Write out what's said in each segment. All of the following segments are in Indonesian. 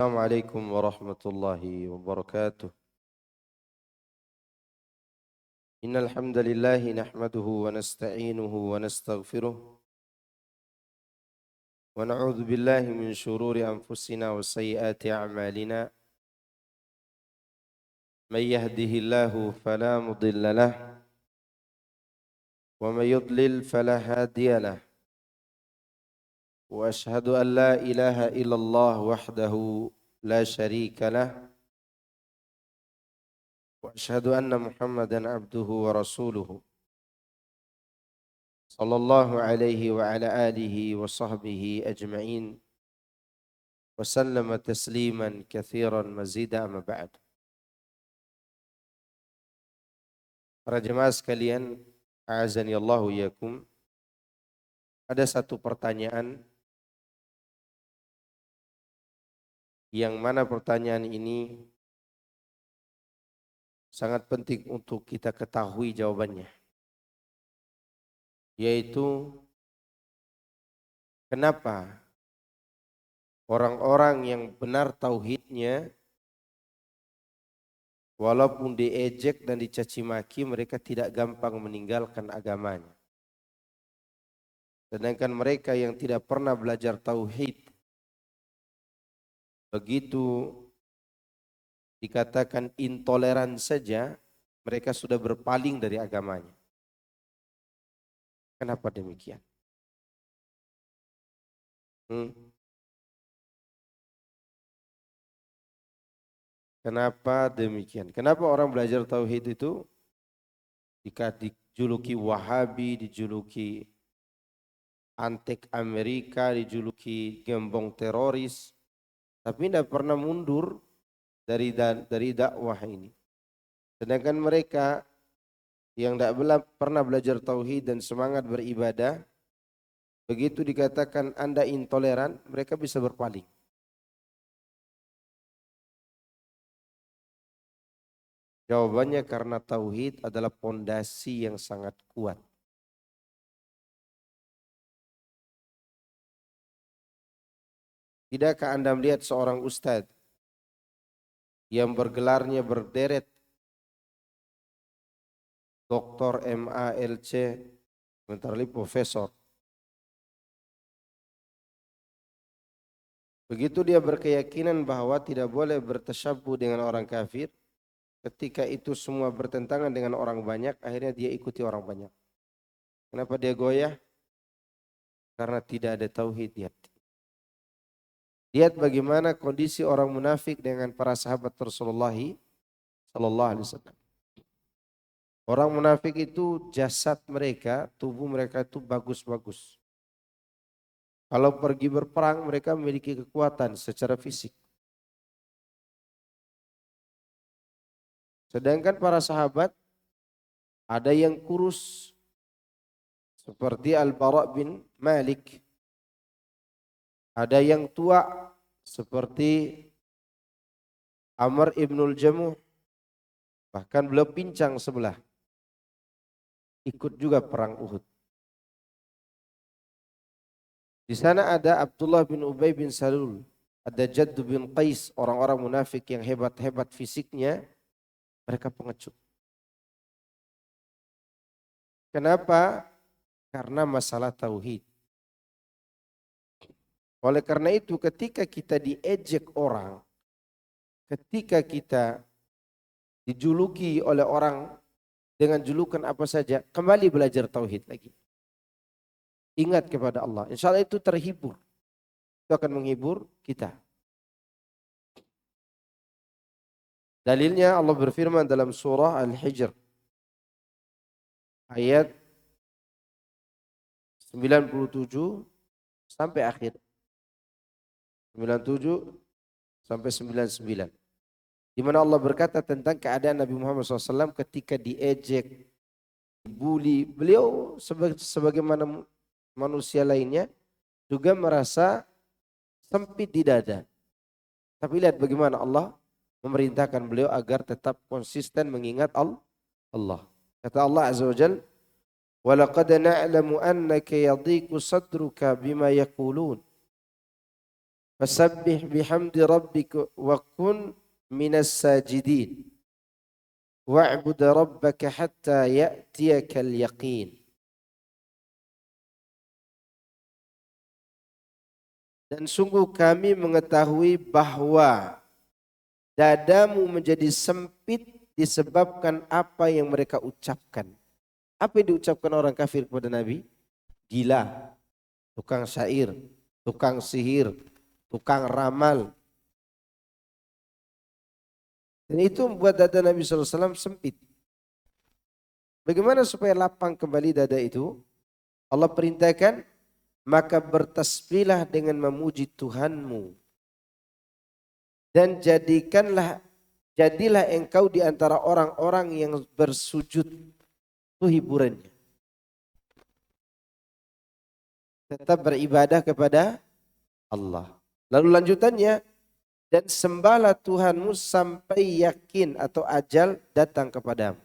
السلام عليكم ورحمة الله وبركاته. إن الحمد لله نحمده ونستعينه ونستغفره ونعوذ بالله من شرور أنفسنا وسيئات أعمالنا. من يهده الله فلا مضل له ومن يضلل فلا هادي له. وأشهد أن لا إله إلا الله وحده لا شريك له وأشهد أن محمدا عبده ورسوله صلى الله عليه وعلى آله وصحبه أجمعين وسلم تسليما كثيرا مزيدا. أما بعد. Para jemaah sekalian, a'azani Allahu yakum. Ada satu pertanyaan yang mana pertanyaan ini sangat penting untuk kita ketahui jawabannya, yaitu kenapa orang-orang yang benar tauhidnya walaupun diejek dan dicaci maki mereka tidak gampang meninggalkan agamanya, sedangkan mereka yang tidak pernah belajar tauhid begitu dikatakan intoleran saja mereka sudah berpaling dari agamanya. Kenapa demikian? Kenapa demikian? Kenapa orang belajar tauhid itu dijuluki Wahabi, dijuluki antek Amerika, dijuluki gembong teroris, tapi tidak pernah mundur dari dakwah ini. Sedangkan mereka yang tidak pernah belajar tauhid dan semangat beribadah, begitu dikatakan Anda intoleran, mereka bisa berpaling. Jawabannya karena tauhid adalah pondasi yang sangat kuat. Tidakkah Anda melihat seorang ustadz yang bergelarnya berderet Dr. MALC, sebentar lagi profesor. Begitu dia berkeyakinan bahwa tidak boleh bertasyabuh dengan orang kafir, ketika itu semua bertentangan dengan orang banyak, akhirnya dia ikuti orang banyak. Kenapa dia goyah? Karena tidak ada tauhid di hati. Lihat bagaimana kondisi orang munafik dengan para sahabat Rasulullah sallallahu alaihi wasallam. Orang munafik itu jasad mereka, tubuh mereka itu bagus-bagus. Kalau pergi berperang mereka memiliki kekuatan secara fisik. Sedangkan para sahabat ada yang kurus seperti Al-Bara' bin Malik. Ada yang tua seperti Amr ibnul Jamuh. Bahkan beliau pincang sebelah. Ikut juga perang Uhud. Di sana ada Abdullah bin Ubay bin Salul. Ada Jaddu bin Qais. Orang-orang munafik yang hebat-hebat fisiknya. Mereka pengecut. Kenapa? Karena masalah tauhid. Oleh karena itu ketika kita diejek orang, ketika kita dijuluki oleh orang dengan julukan apa saja, kembali belajar tauhid lagi. Ingat kepada Allah. Insya Allah itu terhibur. Itu akan menghibur kita. Dalilnya Allah berfirman dalam surah Al-Hijr. Ayat 97 sampai akhir. 97 sampai 99. Di mana Allah berkata tentang keadaan Nabi Muhammad SAW ketika diejek, dibully. Beliau sebagaimana manusia lainnya juga merasa sempit di dada. Tapi lihat bagaimana Allah memerintahkan beliau agar tetap konsisten mengingat Allah. Kata Allah Azza wa Jalla, وَلَقَدْ نَعْلَمُ أَنَّكَ يَضِيقُ صَدْرُكَ بِمَا يَقُولُونَ. Fasabbih bihamdi rabbika wa kun minas sajidin. Wa'bud rabbaka hatta ya'tiyakal yaqin. Dan sungguh kami mengetahui bahwa dadamu menjadi sempit disebabkan apa yang mereka ucapkan. Apa yang diucapkan orang kafir kepada Nabi? Gila, tukang syair, tukang sihir, tukang ramal. Dan itu membuat dada Nabi SAW sempit. Bagaimana supaya lapang kembali dada itu? Allah perintahkan, maka bertasbihlah dengan memuji Tuhanmu. Dan jadilah engkau di antara orang-orang yang bersujud. Itu hiburannya. Tetap beribadah kepada Allah. Lalu lanjutannya, dan sembahlah Tuhanmu sampai yakin atau ajal datang kepadamu.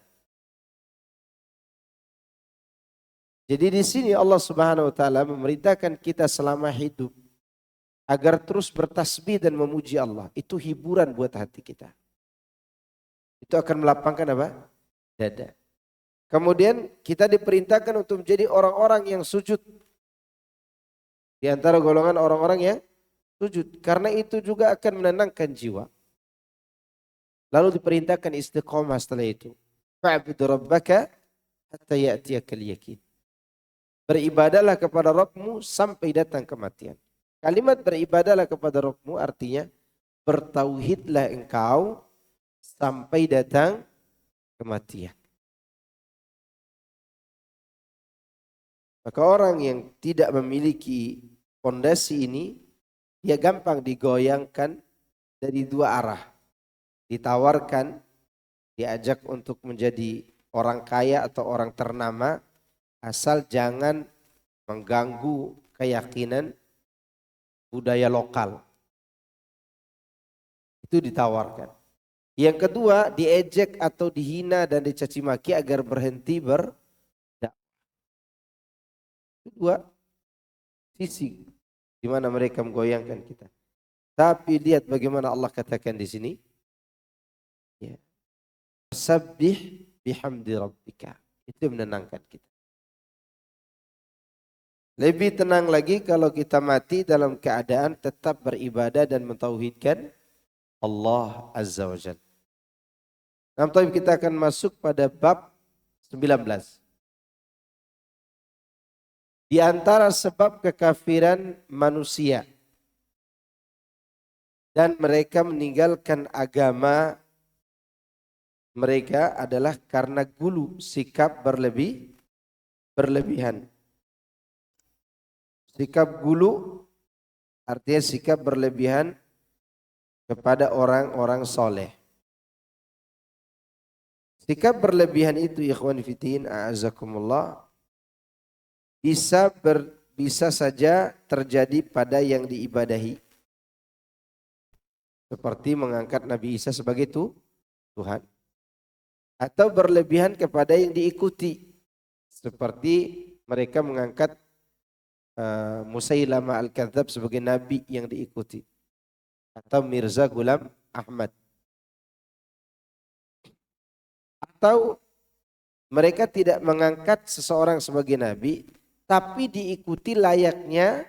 Jadi di sini Allah Subhanahu wa taala memerintahkan kita selama hidup agar terus bertasbih dan memuji Allah. Itu hiburan buat hati kita. Itu akan melapangkan apa? Dada. Kemudian kita diperintahkan untuk menjadi orang-orang yang sujud. Di antara golongan orang-orang yang sujud. Karena itu juga akan menenangkan jiwa. Lalu diperintahkan istiqomah setelah itu. Fa'bud rabbaka hatta ya'tiyakal yaqin. Beribadahlah kepada Rabbmu sampai datang kematian. Kalimat beribadahlah kepada Rabbmu artinya bertauhidlah engkau sampai datang kematian. Maka orang yang tidak memiliki fondasi ini, dia gampang digoyangkan dari dua arah. Ditawarkan, diajak untuk menjadi orang kaya atau orang ternama, asal jangan mengganggu keyakinan budaya lokal. Itu ditawarkan. Yang kedua, diejek atau dihina dan dicaci maki agar berhenti berdakwah. Dua sisi di mana mereka menggoyangkan kita. Tapi lihat bagaimana Allah katakan di sini. Ya. Sabbih bihamdi rabbika. Itu menenangkan kita. Lebih tenang lagi kalau kita mati dalam keadaan tetap beribadah dan mentauhidkan Allah Azza wa Jalla. Nanti kita akan masuk pada bab 19. Di antara sebab kekafiran manusia dan mereka meninggalkan agama mereka adalah karena gulu, sikap berlebihan. Sikap gulu artinya sikap berlebihan kepada orang-orang soleh. Sikap berlebihan itu ikhwan fiddin a'azakumullah bisa saja terjadi pada yang diibadahi. Seperti mengangkat Nabi Isa sebagai Tuhan. Atau berlebihan kepada yang diikuti. Seperti mereka mengangkat Musailama al-Kadzab sebagai nabi yang diikuti. Atau Mirza Ghulam Ahmad. Atau mereka tidak mengangkat seseorang sebagai nabi, tapi diikuti layaknya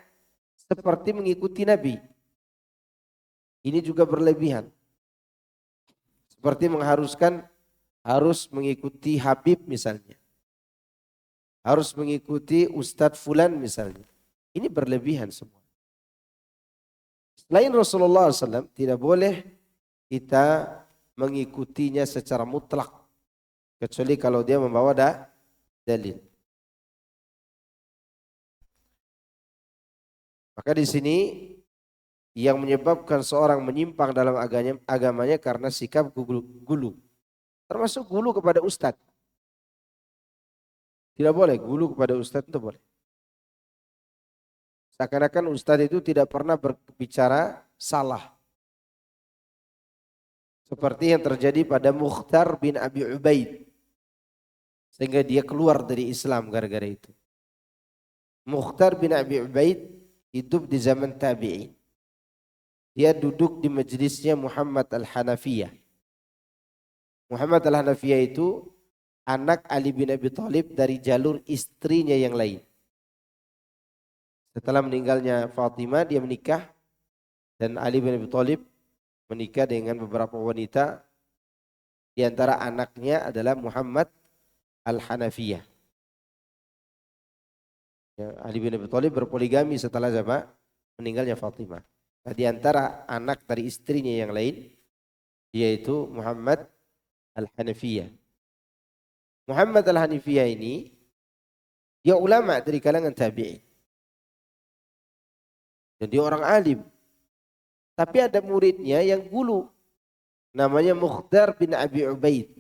seperti mengikuti nabi. Ini juga berlebihan. Seperti mengharuskan harus mengikuti Habib misalnya. Harus mengikuti Ustadz Fulan misalnya. Ini berlebihan semua. Selain Rasulullah SAW tidak boleh kita mengikutinya secara mutlak. Kecuali kalau dia membawa dalil. Maka di sini yang menyebabkan seorang menyimpang dalam agamanya karena sikap gulu. Termasuk gulu kepada ustadz. Tidak boleh gulu kepada ustadz, itu boleh. Seakan-akan ustadz itu tidak pernah berbicara salah. Seperti yang terjadi pada Mukhtar bin Abi Ubaid. Sehingga dia keluar dari Islam gara-gara itu. Mukhtar bin Abi Ubaid hidup di zaman tabi'in. dia duduk di majelisnya Muhammad Al-Hanafiyah. Muhammad Al-Hanafiyah itu anak Ali bin Abi Thalib dari jalur istrinya yang lain. Setelah meninggalnya Fatimah, dia menikah dan Ali bin Abi Thalib menikah dengan beberapa wanita. Di antara anaknya adalah Muhammad Al-Hanafiyah. Ya, Ali bin Abi Thalib berpoligami setelah meninggalnya Fatimah. Nah, di antara anak dari istrinya yang lain yaitu Muhammad Al-Hanafiyah. Muhammad Al-Hanafiyah ini dia ulama dari kalangan tabi'in. Dan dia orang alim. Tapi ada muridnya yang gulu. Namanya Mukhtar bin Abi Ubaid.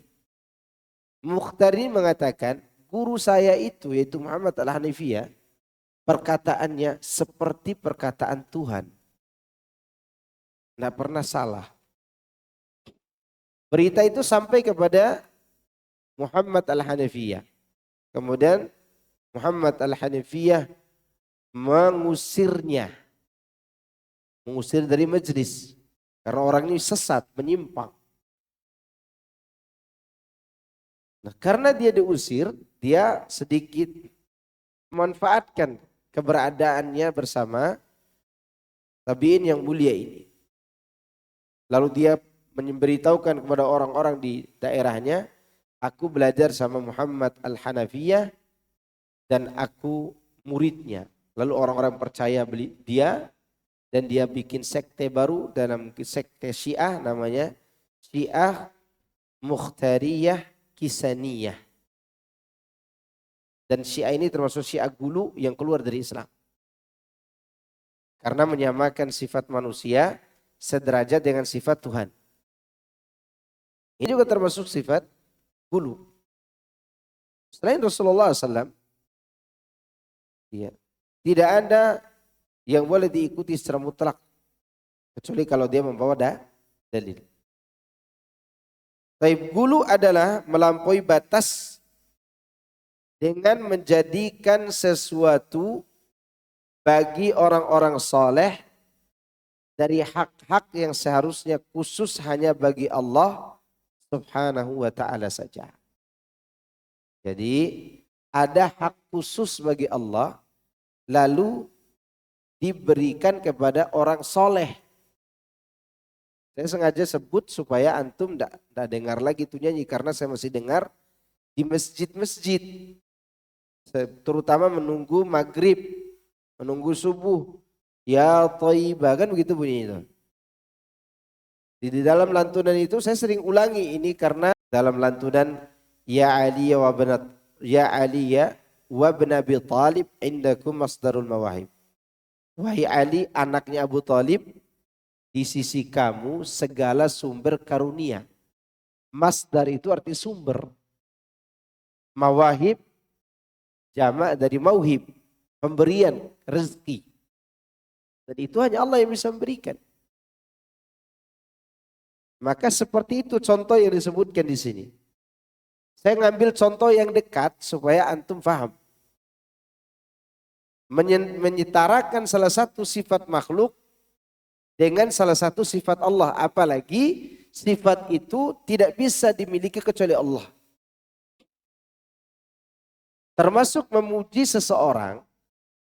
Mukhtar ini mengatakan, guru saya itu yaitu Muhammad Al-Hanafiyah, perkataannya seperti perkataan Tuhan. Tidak pernah salah. Berita itu sampai kepada Muhammad Al-Hanafiyah. Kemudian Muhammad Al-Hanafiyah mengusirnya. Mengusir dari majelis. Karena orang ini sesat, menyimpang. Nah, karena dia diusir, dia sedikit memanfaatkan keberadaannya bersama tabi'in yang mulia ini. Lalu dia memberitahukan kepada orang-orang di daerahnya, aku belajar sama Muhammad Al-Hanafiyah dan aku muridnya. Lalu orang-orang percaya dia dan dia bikin sekte baru dalam sekte Syiah namanya Syiah Mukhtariyah Kisaniyah. Dan Syiah ini termasuk Syiah gulu yang keluar dari Islam. Karena menyamakan sifat manusia sederajat dengan sifat Tuhan. Ini juga termasuk sifat gulu. Selain Rasulullah SAW, ya, tidak ada yang boleh diikuti secara mutlak. Kecuali kalau dia membawa dalil. Taib gulu adalah melampaui batas dengan menjadikan sesuatu bagi orang-orang soleh dari hak-hak yang seharusnya khusus hanya bagi Allah Subhanahu wa ta'ala saja. Jadi ada hak khusus bagi Allah lalu diberikan kepada orang soleh. Saya sengaja sebut supaya antum tidak dengar lagi itu nyanyi. Karena saya masih dengar di masjid-masjid. Terutama menunggu maghrib, menunggu subuh. Ya Thayyibah, kan begitu bunyi itu. Di dalam lantunan itu saya sering ulangi ini karena dalam lantunan Ya Ali wa benat Ya Ali wa bin Abi Thalib indakum masdarul mawahib. Wahai Ali, anaknya Abu Thalib, di sisi kamu segala sumber karunia. Masdar itu arti sumber. Mawahib jamak dari mauhib, pemberian rezeki. Dan itu hanya Allah yang bisa memberikan. Maka seperti itu contoh yang disebutkan di sini. Saya ngambil contoh yang dekat supaya antum paham. Menyetarakan salah satu sifat makhluk dengan salah satu sifat Allah. Apalagi sifat itu tidak bisa dimiliki kecuali Allah. Termasuk memuji seseorang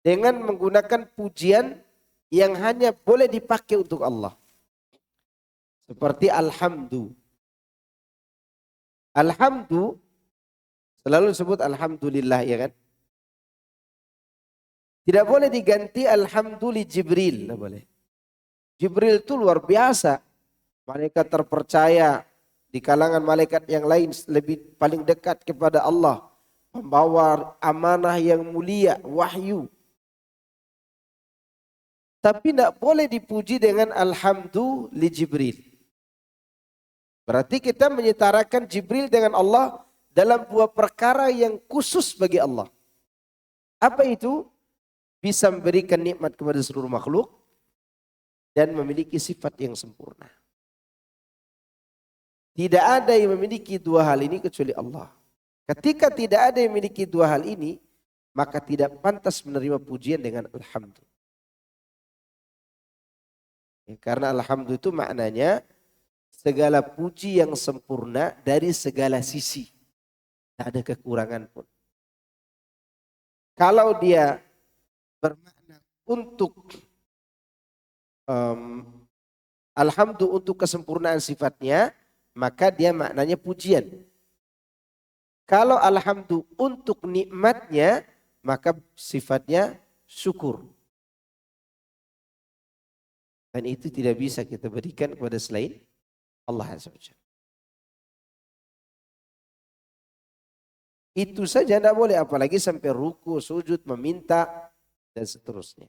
dengan menggunakan pujian yang hanya boleh dipakai untuk Allah. Seperti alhamdu. Alhamdu selalu disebut alhamdulillah, ya kan? Tidak boleh diganti alhamdulillah Jibril. Tidak boleh. Jibril itu luar biasa. Malaikat terpercaya di kalangan malaikat yang lain lebih paling dekat kepada Allah. Membawa amanah yang mulia, wahyu. Tapi tidak boleh dipuji dengan alhamdulillah Jibril. Berarti kita menyetarakan Jibril dengan Allah dalam dua perkara yang khusus bagi Allah. Apa itu? Bisa memberikan nikmat kepada seluruh makhluk dan memiliki sifat yang sempurna. Tidak ada yang memiliki dua hal ini kecuali Allah. Ketika tidak ada yang memiliki dua hal ini, maka tidak pantas menerima pujian dengan alhamdulillah. Ya, karena alhamdulillah itu maknanya segala puji yang sempurna dari segala sisi. Tidak ada kekurangan pun. Kalau dia bermakna untuk alhamdulillah untuk kesempurnaan sifatnya, maka dia maknanya pujian. Kalau alhamdulillah untuk nikmatnya, maka sifatnya syukur. Dan itu tidak bisa kita berikan kepada selain Allah Azza wa Jalla. Itu saja tidak boleh, apalagi sampai ruku, sujud, meminta, dan seterusnya.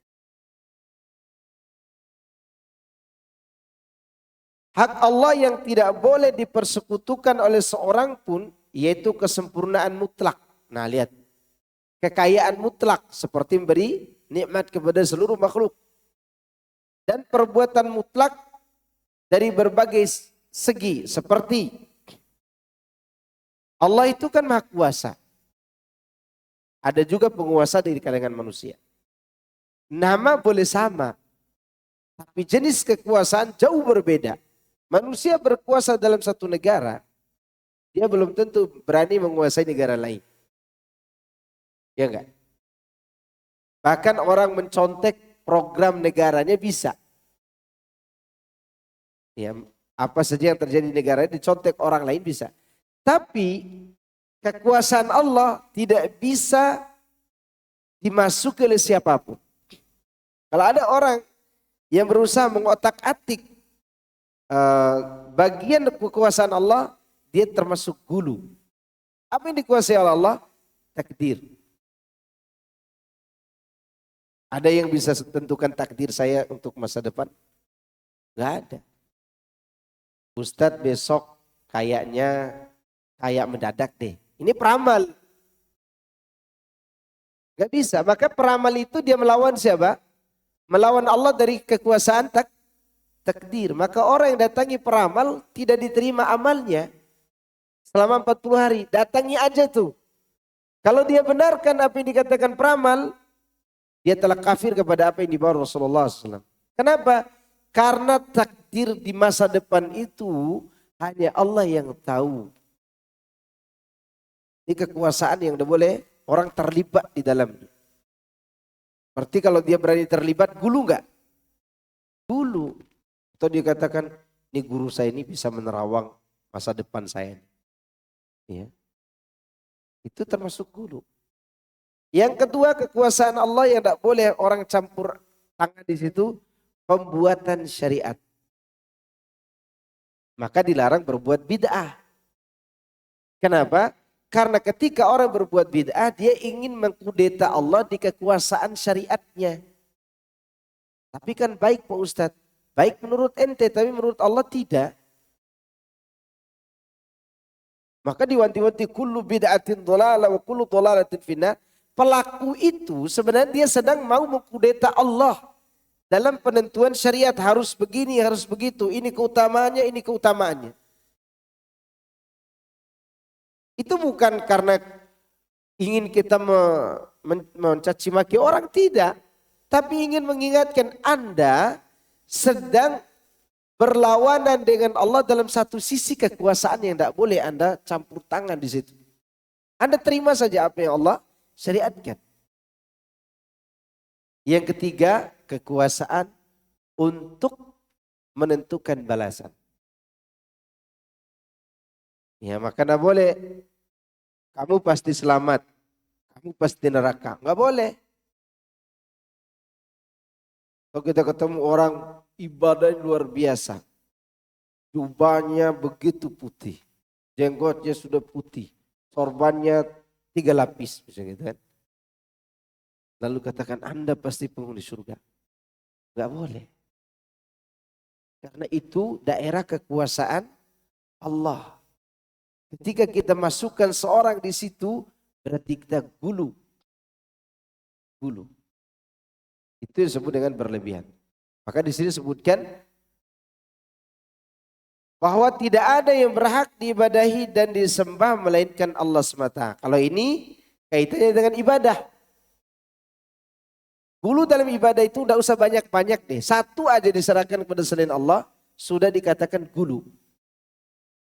Hak Allah yang tidak boleh dipersekutukan oleh seorang pun, yaitu kesempurnaan mutlak. Nah lihat, kekayaan mutlak seperti memberi nikmat kepada seluruh makhluk. Dan perbuatan mutlak dari berbagai segi, seperti Allah itu kan maha kuasa. Ada juga penguasa dari kalangan manusia. Nama boleh sama, tapi jenis kekuasaan jauh berbeda. Manusia berkuasa dalam satu negara, dia belum tentu berani menguasai negara lain. Ya enggak? Bahkan orang mencontek program negaranya bisa. Ya, apa saja yang terjadi di negara dicontek orang lain bisa. Tapi kekuasaan Allah tidak bisa dimasuki oleh siapapun. Kalau ada orang yang berusaha mengotak-atik bagian kekuasaan Allah, dia termasuk gulu. Apa yang dikuasai oleh Allah? Takdir. Ada yang bisa tentukan takdir saya untuk masa depan? Gak ada. Ustadz besok kayaknya kayak mendadak deh. Ini peramal. Gak bisa. Maka peramal itu dia melawan siapa? Melawan Allah dari kekuasaan takdir. Maka orang yang datangi peramal tidak diterima amalnya selama 40 hari. Datangi aja tuh. Kalau dia benarkan apa yang dikatakan peramal, dia telah kafir kepada apa yang dibawa Rasulullah SAW. Kenapa? Karena takdir di masa depan itu hanya Allah yang tahu. Ini kekuasaan yang tidak boleh orang terlibat di dalamnya. Berarti kalau dia berani terlibat, gulu enggak? Gulu. Atau dia katakan, ini guru saya ini bisa menerawang masa depan saya. Ya. Itu termasuk gulu. Yang kedua, kekuasaan Allah yang tidak boleh orang campur tangan di situ, pembuatan syariat. Maka dilarang berbuat bid'ah. Kenapa? Karena ketika orang berbuat bid'ah, dia ingin mengkudeta Allah di kekuasaan syariatnya. Tapi kan baik Pak Ustadz. Baik menurut ente, tapi menurut Allah tidak. Maka diwanti-wanti kullu bid'atin dhalalah wa kullu dhalalatin finnar. Pelaku itu sebenarnya dia sedang mau mengkudeta Allah. Dalam penentuan syariat harus begini, harus begitu. Ini keutamaannya, ini keutamaannya. Itu bukan karena ingin kita mencaci maki orang, tidak. Tapi ingin mengingatkan Anda sedang berlawanan dengan Allah dalam satu sisi kekuasaan yang tidak boleh Anda campur tangan di situ. Anda terima saja apa yang Allah syariatkan. Yang ketiga, kekuasaan untuk menentukan balasan. Ya, maka tidak boleh kamu pasti selamat, kamu pasti neraka. Nggak boleh. Kalau kita ketemu orang ibadah luar biasa, jubahnya begitu putih, jenggotnya sudah putih, sorbannya 3 lapis, misalnya gitu kan. Lalu katakan Anda pasti penghuni surga. Nggak boleh. Karena itu daerah kekuasaan Allah. Ketika kita masukkan seorang di situ, berarti kita gulu. Gulu. Itu disebut dengan berlebihan. Maka di sini disebutkan bahwa tidak ada yang berhak diibadahi dan disembah melainkan Allah semata. Kalau ini kaitannya dengan ibadah. Gulu dalam ibadah itu tidak usah banyak-banyak deh. Satu aja diserahkan kepada selain Allah, sudah dikatakan gulu.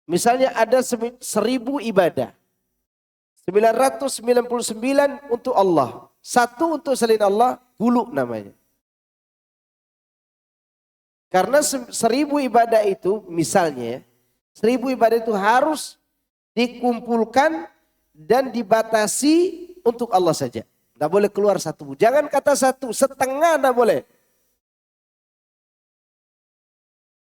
Misalnya ada 1000 ibadah. 999 untuk Allah. Satu untuk selain Allah, gulu namanya. Karena 1000 ibadah itu misalnya, 1000 ibadah itu harus dikumpulkan dan dibatasi untuk Allah saja. Tidak boleh keluar satu. Jangan kata satu, setengah tidak boleh.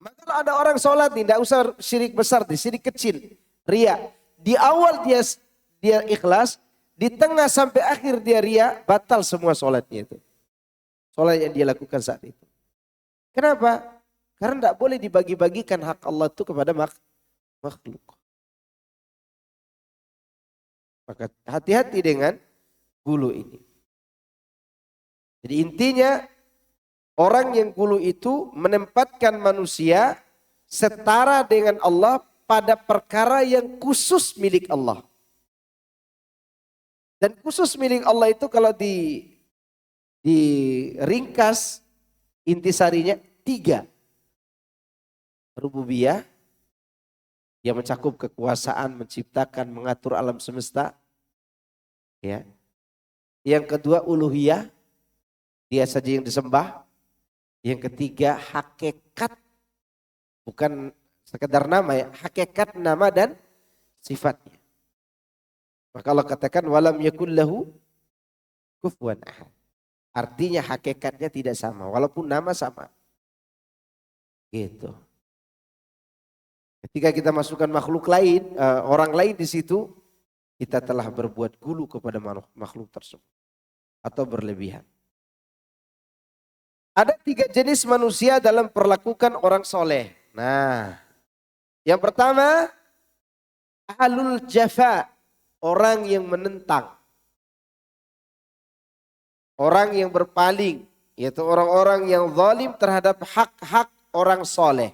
Maka kalau ada orang sholat nih, tidak usah syirik besar, syirik kecil. Ria. Di awal dia ikhlas, di tengah sampai akhir dia ria, batal semua sholatnya itu. Sholat yang dia lakukan saat itu. Kenapa? Karena tidak boleh dibagi-bagikan hak Allah itu kepada makhluk. Maka hati-hati dengan gulu ini. Jadi intinya orang yang gulu itu menempatkan manusia setara dengan Allah pada perkara yang khusus milik Allah. Dan khusus milik Allah itu kalau diringkas intisarinya 3. Rububiyah, yang mencakup kekuasaan, menciptakan, mengatur alam semesta. Ya. Yang kedua uluhiyah, dia saja yang disembah. Yang ketiga hakikat, bukan sekedar nama ya, hakikat nama dan sifatnya. Maka Allah katakan walam yakul lahu kufuwan ahad. Artinya hakikatnya tidak sama, walaupun nama sama. Gitu. Ketika kita masukkan makhluk lain, orang lain di situ, kita telah berbuat gulu kepada makhluk tersebut atau berlebihan. Ada 3 jenis manusia dalam perlakukan orang soleh. Nah, yang pertama ahlul jafa, orang yang menentang, orang yang berpaling, yaitu orang-orang yang zalim terhadap hak-hak orang soleh.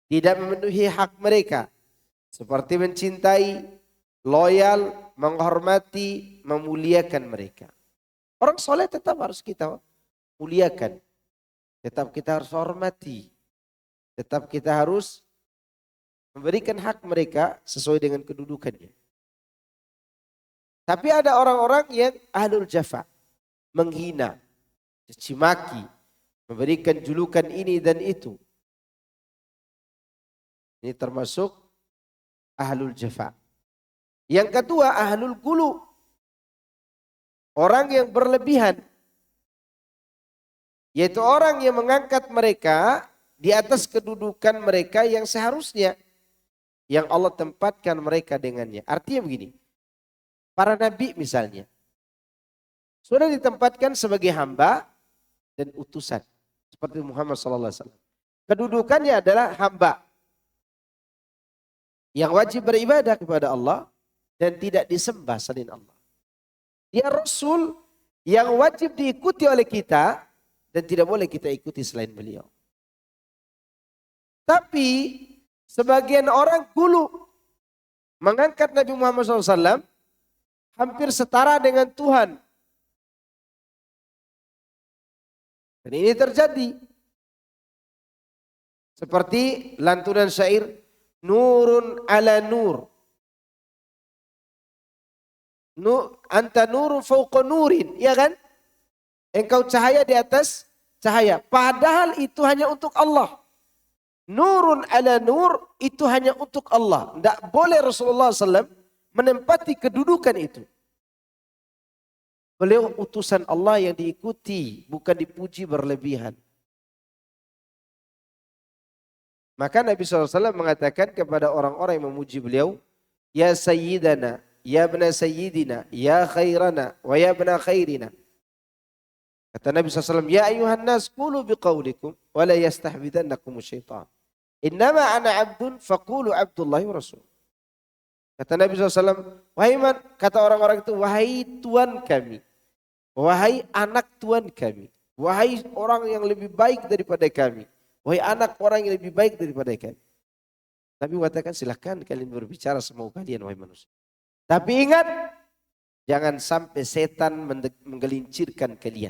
Tidak memenuhi hak mereka. Seperti mencintai, loyal, menghormati, memuliakan mereka. Orang soleh tetap harus kita muliakan. Tetap kita harus hormati. Tetap kita harus memberikan hak mereka sesuai dengan kedudukannya. Tapi ada orang-orang yang ahlul jafa. Menghina, cacimaki, memberikan julukan ini dan itu. Ini termasuk ahlul jafa. Yang kedua ahlul gulu. Orang yang berlebihan. Yaitu orang yang mengangkat mereka di atas kedudukan mereka yang seharusnya. Yang Allah tempatkan mereka dengannya. Artinya begini. Para nabi misalnya. Sudah ditempatkan sebagai hamba dan utusan. Seperti Muhammad SAW. Kedudukannya adalah hamba. Yang wajib beribadah kepada Allah dan tidak disembah selain Allah. Dia Rasul yang wajib diikuti oleh kita dan tidak boleh kita ikuti selain beliau. Tapi sebagian orang gulu mengangkat Nabi Muhammad SAW hampir setara dengan Tuhan. Dan ini terjadi. Seperti lantunan syair, nurun ala nur. Anta nurun fauqa nurin. Ya kan? Engkau cahaya di atas cahaya. Padahal itu hanya untuk Allah. Nurun ala nur itu hanya untuk Allah. Tidak boleh Rasulullah SAW menempati kedudukan itu. Beliau utusan Allah yang diikuti. Bukan dipuji berlebihan. Maka Nabi SAW mengatakan kepada orang-orang yang memuji beliau, ya sayyidana, ya bna sayyidina, ya khairana, wa ya bna khairina. Kata Nabi SAW, ya ayuhan nas, qulu biqaulikum, wa la yastahbidannakum syaitan. Innama ana abdun, faqulu abdullahi wa rasul. Kata Nabi SAW, wahai man, kata orang-orang itu, wahai Tuhan kami, wahai anak Tuhan kami, wahai orang yang lebih baik daripada kami. Wahai anak orang yang lebih baik daripada kalian. Nabi mengatakan silahkan kalian berbicara semau kalian wahai manusia. Tapi ingat Jangan sampai setan menggelincirkan kalian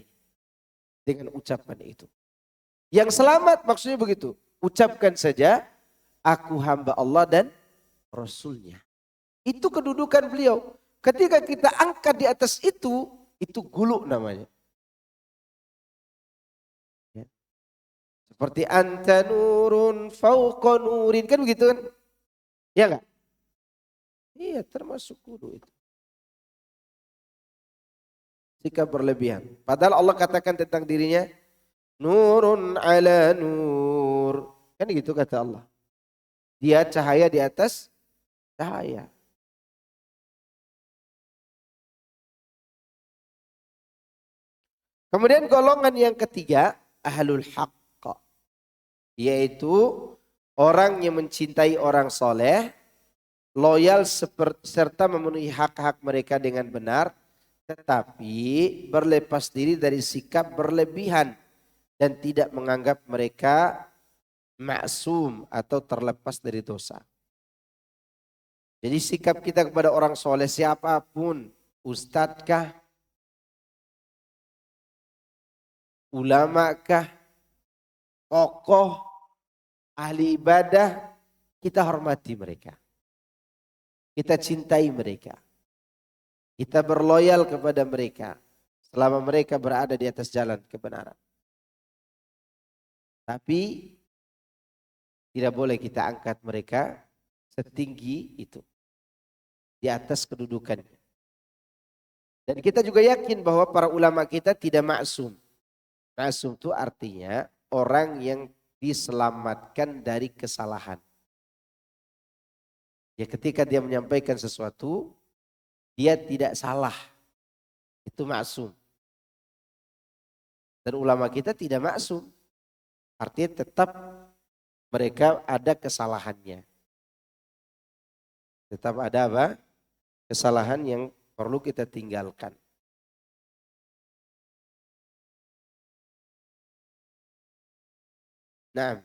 dengan ucapan itu. Yang selamat maksudnya begitu. Ucapkan saja, aku hamba Allah dan Rasulnya. Itu kedudukan beliau. Ketika kita angkat di atas itu gulu namanya. Ya. Seperti anta nurun fauqa nurin, kan begitu kan? Ya enggak? Iya, termasuk gulu itu. Sikap berlebihan. Padahal Allah katakan tentang dirinya, nurun ala nur. Kan gitu kata Allah. Dia cahaya di atas cahaya. Kemudian golongan yang ketiga, ahlul haqq. Yaitu orang yang mencintai orang soleh, loyal serta memenuhi hak-hak mereka dengan benar, tetapi berlepas diri dari sikap berlebihan dan tidak menganggap mereka maksum atau terlepas dari dosa. Jadi sikap kita kepada orang soleh siapapun, ustadzkah, ulamakah, tokoh, ahli ibadah, kita hormati mereka. Kita cintai mereka. Kita berloyal kepada mereka selama mereka berada di atas jalan kebenaran. Tapi tidak boleh kita angkat mereka setinggi itu, di atas kedudukannya. Dan kita juga yakin bahwa para ulama kita tidak maksum. Maksum itu artinya orang yang diselamatkan dari kesalahan. Ya, ketika dia menyampaikan sesuatu, dia tidak salah. Itu maksum. Dan ulama kita tidak maksum. Artinya tetap mereka ada kesalahannya. Tetap ada apa? Kesalahan yang perlu kita tinggalkan. Nah,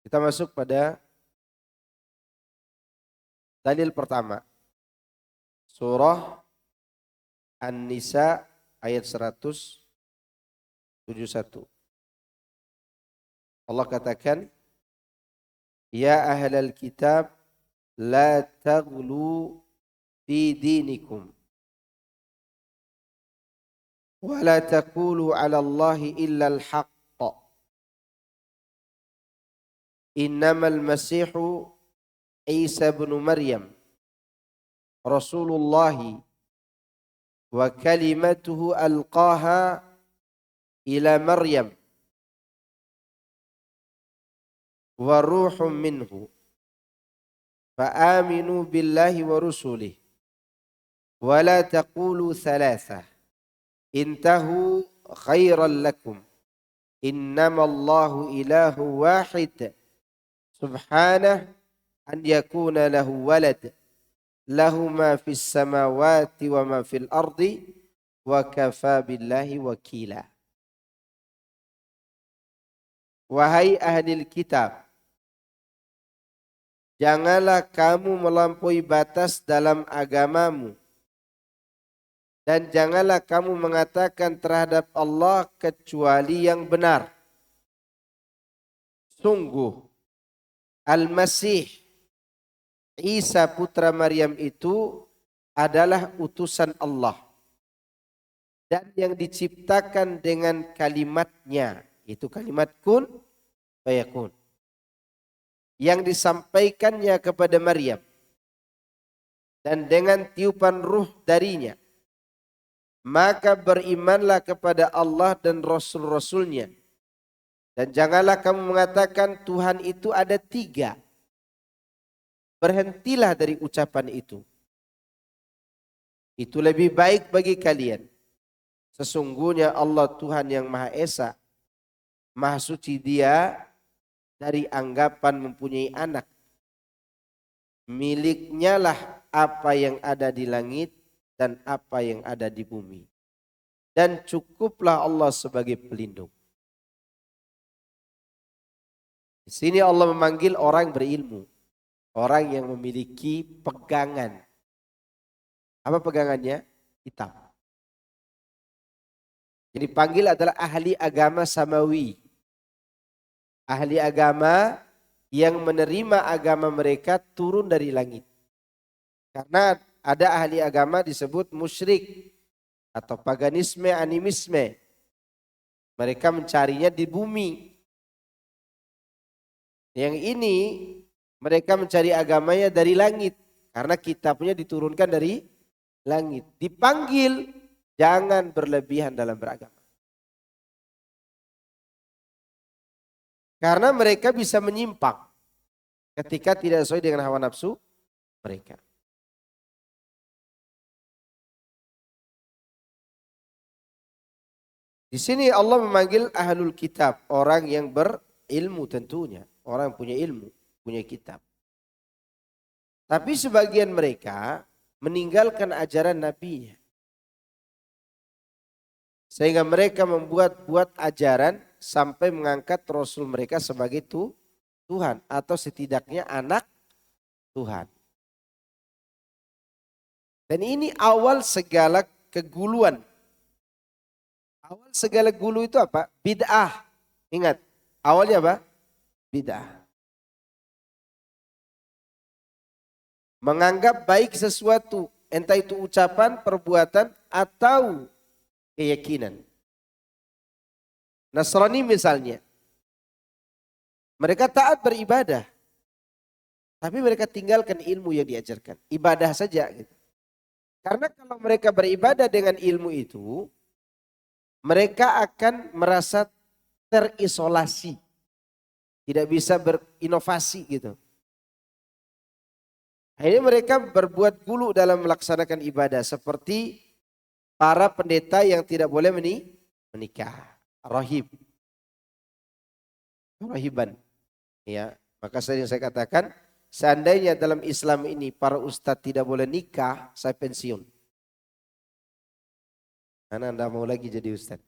kita masuk pada dalil pertama. Surah An-Nisa ayat 171. Allah katakan, ya ahlal kitab la taghlu fi dinikum wa la taqulu 'ala Allahi illa al-haqq. Innamal masihu Isa bin Maryam Rasulullah wa kalimatuhu alqaha ila Maryam wa ruhum minhu fa aminu billahi wa rusulih wa la taqulu thalatha intahu khairan lakum innamallahu ilahu wahid subhanah an yakuna lahu walad lahu ma fis samawati wa ma fil ardi wa kafa billahi wakila. Wahai ahli kitab, janganlah kamu melampaui batas dalam agamamu dan janganlah kamu mengatakan terhadap Allah kecuali yang benar. Sungguh Al-Masih Isa putra Maryam itu adalah utusan Allah dan yang diciptakan dengan kalimatnya, itu kalimat kun fayakun, yang disampaikannya kepada Maryam dan dengan tiupan ruh darinya. Maka berimanlah kepada Allah dan Rasul-Rasulnya dan janganlah kamu mengatakan Tuhan itu ada tiga. Berhentilah dari ucapan itu. Itu lebih baik bagi kalian. Sesungguhnya Allah Tuhan yang Maha Esa, Maha Suci Dia dari anggapan mempunyai anak. Miliknya lah apa yang ada di langit dan apa yang ada di bumi. Dan cukuplah Allah sebagai pelindung. Di sini Allah memanggil orang berilmu. Orang yang memiliki pegangan. Apa pegangannya? kitab. Jadi panggil adalah ahli agama samawi. Ahli agama yang menerima agama mereka turun dari langit. Karena ada ahli agama disebut musyrik atau paganisme, animisme. Mereka mencarinya di bumi. Yang ini mereka mencari agamanya dari langit. Karena kitabnya diturunkan dari langit. Dipanggil, jangan berlebihan dalam beragama. Karena mereka bisa menyimpang ketika tidak sesuai dengan hawa nafsu mereka. Di sini Allah memanggil ahlul kitab, orang yang berilmu tentunya, orang yang punya ilmu, punya kitab. Tapi sebagian mereka meninggalkan ajaran nabinya. Sehingga mereka membuat ajaran sampai mengangkat Rasul mereka sebagai Tuhan. Atau setidaknya anak Tuhan. Dan ini awal segala keguluan. Awal segala gulu itu apa? Bid'ah. Ingat, awalnya apa? Bid'ah. Menganggap baik sesuatu. Entah itu ucapan, perbuatan, atau keyakinan. Nasrani misalnya. Mereka taat beribadah. Tapi mereka tinggalkan ilmu yang diajarkan. Ibadah saja. Gitu. Karena kalau mereka beribadah dengan ilmu itu, mereka akan merasa terisolasi. Tidak bisa berinovasi gitu. Akhirnya mereka berbuat gulu dalam melaksanakan ibadah. Seperti para pendeta yang tidak boleh menikah. Rahiban. Ya, maka yang saya katakan, seandainya dalam Islam ini para ustadz tidak boleh nikah, saya pensiun. Karena anda mau lagi jadi ustadz.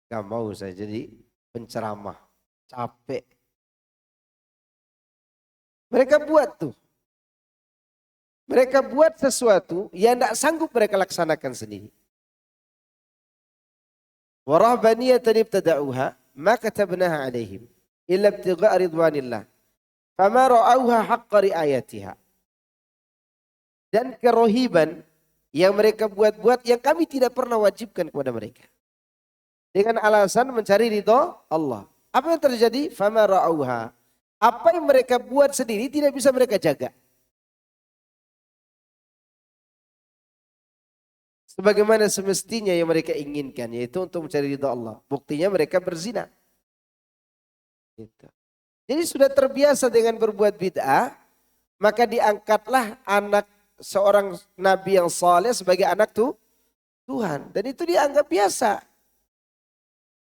Gak mau saya jadi penceramah. Capek. Mereka buat tuh. Mereka buat sesuatu yang tidak sanggup mereka laksanakan sendiri. Warahbaniyatan ibtada'uha ma katabnaha alaihim illa ibtigha'a ridwanillah. Fama ra'auha haqqa riayatiha. Dan kerohiban yang mereka buat-buat yang kami tidak pernah wajibkan kepada mereka. Dengan alasan mencari ridho Allah. Apa yang terjadi? Fama ra'auha. Apa yang mereka buat sendiri tidak bisa mereka jaga. Sebagaimana semestinya yang mereka inginkan, yaitu untuk mencari ridha Allah. Buktinya mereka berzina. Gitu. Jadi sudah terbiasa dengan berbuat bid'ah, maka diangkatlah anak seorang nabi yang saleh sebagai anak Tuhan. Dan itu dianggap biasa.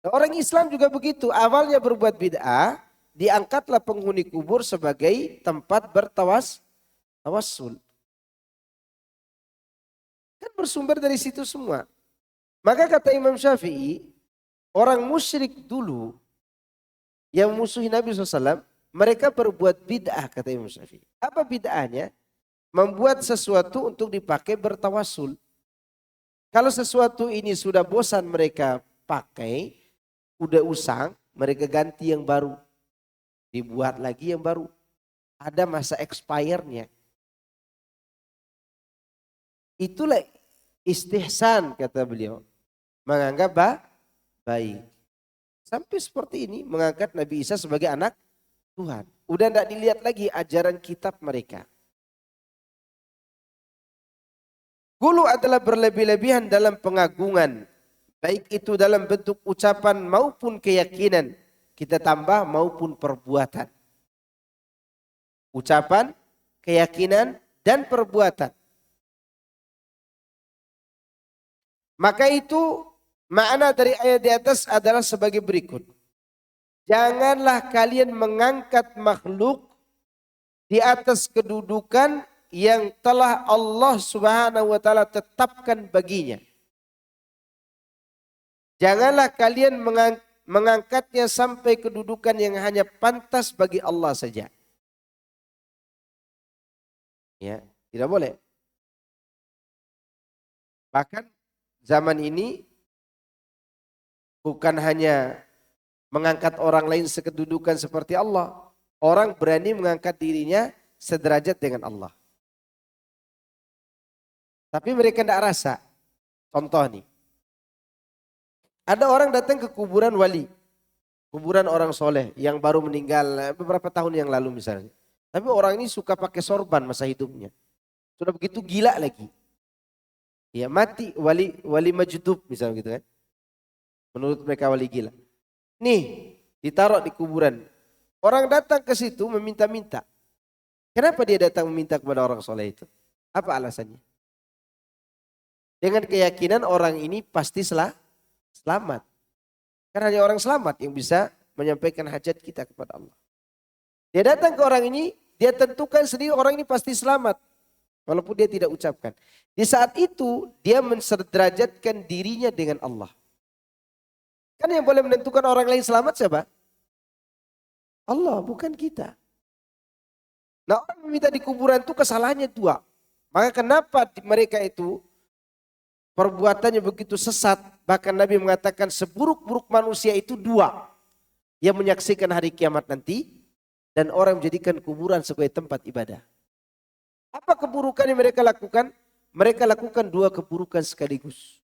Nah, orang Islam juga begitu. Awalnya berbuat bid'ah, diangkatlah penghuni kubur sebagai tempat bertawassul. Kan bersumber dari situ semua. Maka kata Imam Syafi'i, orang musyrik dulu yang musuhi Nabi SAW, mereka berbuat bid'ah kata Imam Syafi'i. Apa bid'ahnya? Membuat sesuatu untuk dipakai bertawassul. Kalau sesuatu ini sudah bosan mereka pakai, udah usang, mereka ganti yang baru. Dibuat lagi yang baru. Ada masa expirednya. Itulah istihsan kata beliau. Menganggap baik. Sampai seperti ini mengangkat Nabi Isa sebagai anak Tuhan. Udah tidak dilihat lagi ajaran kitab mereka. Gulu adalah berlebih-lebihan dalam pengagungan. Baik itu dalam bentuk ucapan maupun keyakinan. Kita tambah maupun perbuatan. Ucapan, keyakinan, dan perbuatan. Maka itu makna dari ayat di atas adalah sebagai berikut. Janganlah kalian mengangkat makhluk di atas kedudukan yang telah Allah Subhanahu wa taala tetapkan baginya. Janganlah kalian mengangkatnya sampai kedudukan yang hanya pantas bagi Allah saja. Ya, tidak boleh. Bahkan zaman ini bukan hanya mengangkat orang lain sekedudukan seperti Allah. Orang berani mengangkat dirinya sederajat dengan Allah. Tapi mereka tidak rasa. Contoh nih. Ada orang datang ke kuburan wali. Kuburan orang soleh yang baru meninggal beberapa tahun yang lalu misalnya. Tapi orang ini suka pakai sorban masa hidupnya. Sudah begitu gila lagi. Ya mati wali majdub misalnya gitu kan. Menurut mereka wali gila. Nih ditaruh di kuburan. Orang datang ke situ meminta-minta. Kenapa dia datang meminta kepada orang soleh itu? Apa alasannya? Dengan keyakinan orang ini pasti selamat. Karena hanya orang selamat yang bisa menyampaikan hajat kita kepada Allah. Dia datang ke orang ini, dia tentukan sendiri orang ini pasti selamat. Walaupun dia tidak ucapkan. Di saat itu dia mensederajatkan dirinya dengan Allah. Kan yang boleh menentukan orang lain selamat siapa? Allah, bukan kita. Nah orang meminta di kuburan itu kesalahannya dua. Maka kenapa mereka itu perbuatannya begitu sesat. Bahkan Nabi mengatakan seburuk-buruk manusia itu dua. Yang menyaksikan hari kiamat nanti. Dan orang menjadikan kuburan sebagai tempat ibadah. Apa keburukan yang mereka lakukan? Mereka lakukan dua keburukan sekaligus.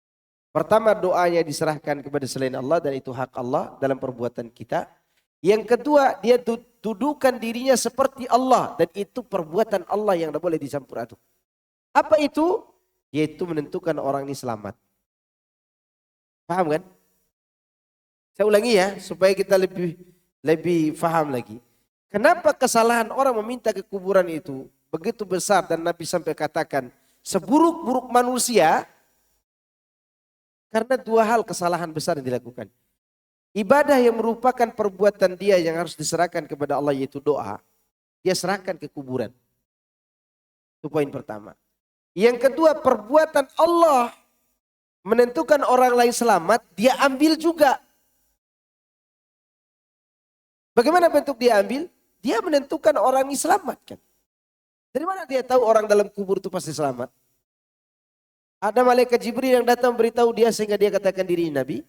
Pertama doanya diserahkan kepada selain Allah. Dan itu hak Allah dalam perbuatan kita. Yang kedua dia dudukan dirinya seperti Allah. Dan itu perbuatan Allah yang tidak boleh dicampur aduk. Apa itu? Yaitu menentukan orang ini selamat. Paham kan? Saya ulangi ya supaya kita lebih paham lagi. Kenapa kesalahan orang meminta ke kuburan itu begitu besar dan Nabi sampai katakan seburuk-buruk manusia? Karena dua hal kesalahan besar yang dilakukan. Ibadah yang merupakan perbuatan dia yang harus diserahkan kepada Allah yaitu doa. Dia serahkan ke kuburan. Itu poin pertama. Yang kedua perbuatan Allah menentukan orang lain selamat, dia ambil juga. Bagaimana bentuk dia ambil? Dia menentukan orang ini selamat kan. Dari mana dia tahu orang dalam kubur itu pasti selamat? Ada malaikat Jibril yang datang beritahu dia sehingga dia katakan diri Nabi?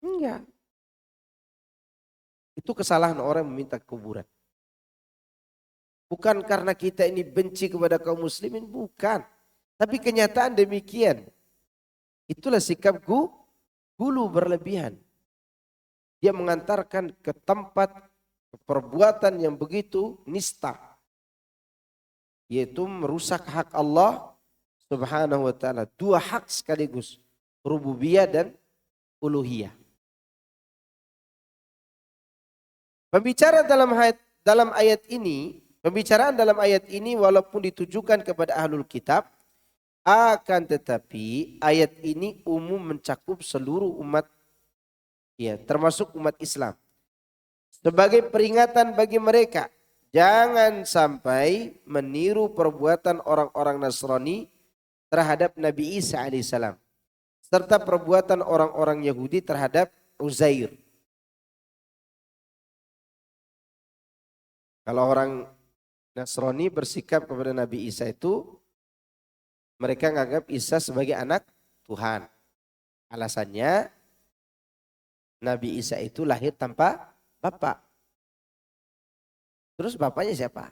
Enggak. Itu kesalahan orang meminta ke kuburan. Bukan karena kita ini benci kepada kaum muslimin, bukan. Tapi kenyataan demikian. Itulah sikap gulu berlebihan. Dia mengantarkan ke tempat perbuatan yang begitu nista. Yaitu merusak hak Allah subhanahu wa ta'ala. Dua hak sekaligus. Rububiyah dan uluhiyah. Pembicaraan dalam ayat ini walaupun ditujukan kepada ahlul kitab. Akan tetapi ayat ini umum mencakup seluruh umat, ya, termasuk umat Islam. Sebagai peringatan bagi mereka, jangan sampai meniru perbuatan orang-orang Nasrani terhadap Nabi Isa alaihissalam. Serta perbuatan orang-orang Yahudi terhadap Uzair. Kalau orang Nasrani bersikap kepada Nabi Isa itu, mereka menganggap Isa sebagai anak Tuhan. Alasannya Nabi Isa itu lahir tanpa bapak. Terus bapaknya siapa?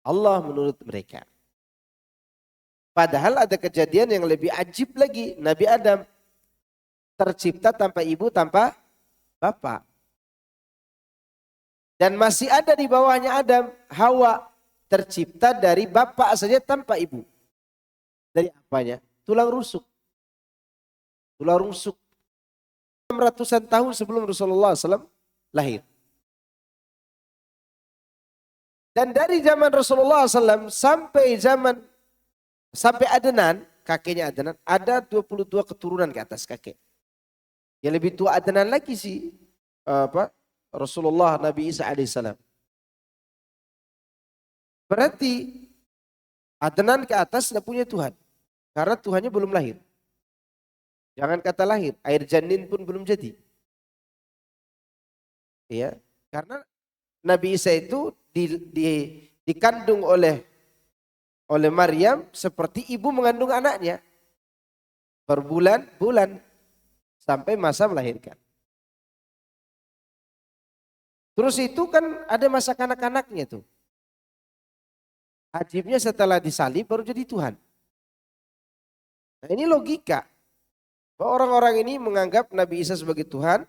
Allah menurut mereka. Padahal ada kejadian yang lebih ajib lagi. Nabi Adam tercipta tanpa ibu, tanpa bapak. Dan masih ada di bawahnya Adam, Hawa. Tercipta dari bapak saja tanpa ibu. Dari apanya? Tulang rusuk. Tulang rusuk. 600-an tahun sebelum Rasulullah SAW lahir. Dan dari zaman Rasulullah SAW sampai Adnan, kakeknya Adnan, ada 22 keturunan ke atas kakek. Yang lebih tua Adnan lagi sih, Rasulullah Nabi Isa alaihissalam. Berarti Adnan ke atas tidak punya Tuhan. Karena Tuhannya belum lahir. Jangan kata lahir, air janin pun belum jadi. Ya, karena Nabi Isa itu dikandung oleh oleh Maryam seperti ibu mengandung anaknya. Berbulan-bulan sampai masa melahirkan. Terus itu kan ada masa kanak-kanaknya tuh. Ajibnya setelah disalib baru jadi Tuhan. Nah ini logika. Bahwa orang-orang ini menganggap Nabi Isa sebagai Tuhan,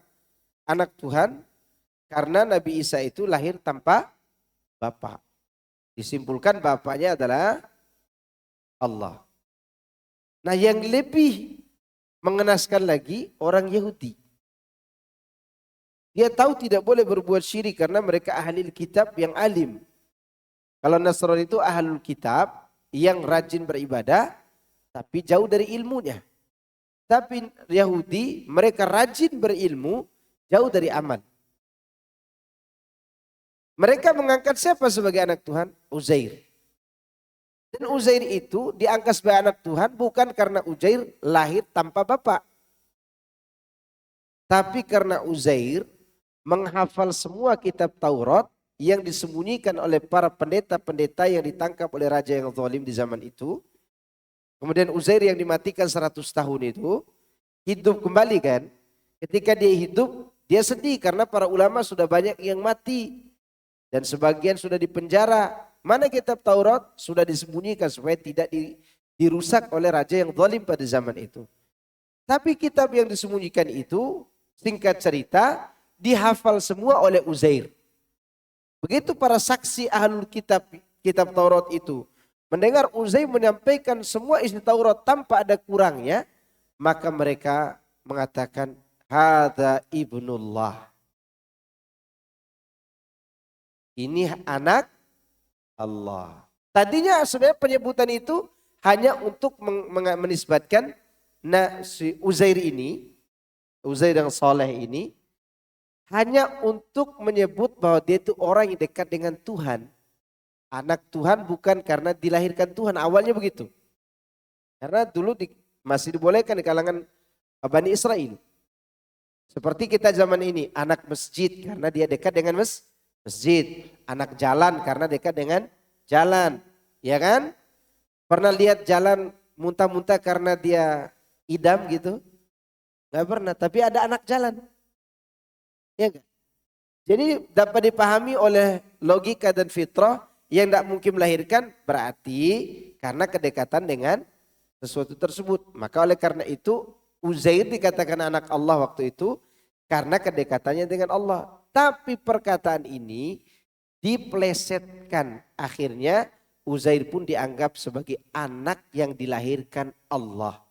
anak Tuhan, karena Nabi Isa itu lahir tanpa bapak. Disimpulkan bapaknya adalah Allah. Nah yang lebih mengenaskan lagi orang Yahudi. Dia tahu tidak boleh berbuat syirik karena mereka ahli kitab yang alim. Kalau Nasrani itu ahlul kitab yang rajin beribadah tapi jauh dari ilmunya. Tapi Yahudi mereka rajin berilmu jauh dari aman. Mereka mengangkat siapa sebagai anak Tuhan? Uzair. Dan Uzair itu diangkat sebagai anak Tuhan bukan karena Uzair lahir tanpa bapak. Tapi karena Uzair menghafal semua kitab Taurat yang disembunyikan oleh para pendeta-pendeta yang ditangkap oleh raja yang zalim di zaman itu. Kemudian Uzair yang dimatikan 100 tahun itu hidup kembali kan. Ketika dia hidup dia sedih karena para ulama sudah banyak yang mati. Dan sebagian sudah dipenjara. Mana kitab Taurat sudah disembunyikan supaya tidak dirusak oleh raja yang zalim pada zaman itu. Tapi kitab yang disembunyikan itu singkat cerita dihafal semua oleh Uzair. Begitu para saksi ahlul kitab Taurat itu mendengar Uzair menyampaikan semua isi Taurat tanpa ada kurangnya, maka mereka mengatakan hadza ibnullah. Ini anak Allah. Tadinya sebenarnya penyebutan itu hanya untuk menisbatkan si Uzair ini, Uzair yang soleh ini, hanya untuk menyebut bahwa dia itu orang yang dekat dengan Tuhan. Anak Tuhan bukan karena dilahirkan Tuhan. Awalnya begitu. Karena dulu masih dibolehkan di kalangan Bani Israel. Seperti kita zaman ini. Anak masjid karena dia dekat dengan masjid. Anak jalan karena dekat dengan jalan. Ya kan? Pernah lihat jalan muntah-muntah karena dia idam gitu? Gak pernah. Tapi ada anak jalan. Ya kan? Jadi dapat dipahami oleh logika dan fitrah yang tidak mungkin melahirkan berarti karena kedekatan dengan sesuatu tersebut. Maka oleh karena itu Uzair dikatakan anak Allah waktu itu karena kedekatannya dengan Allah. Tapi perkataan ini diplesetkan. Akhirnya Uzair pun dianggap sebagai anak yang dilahirkan Allah.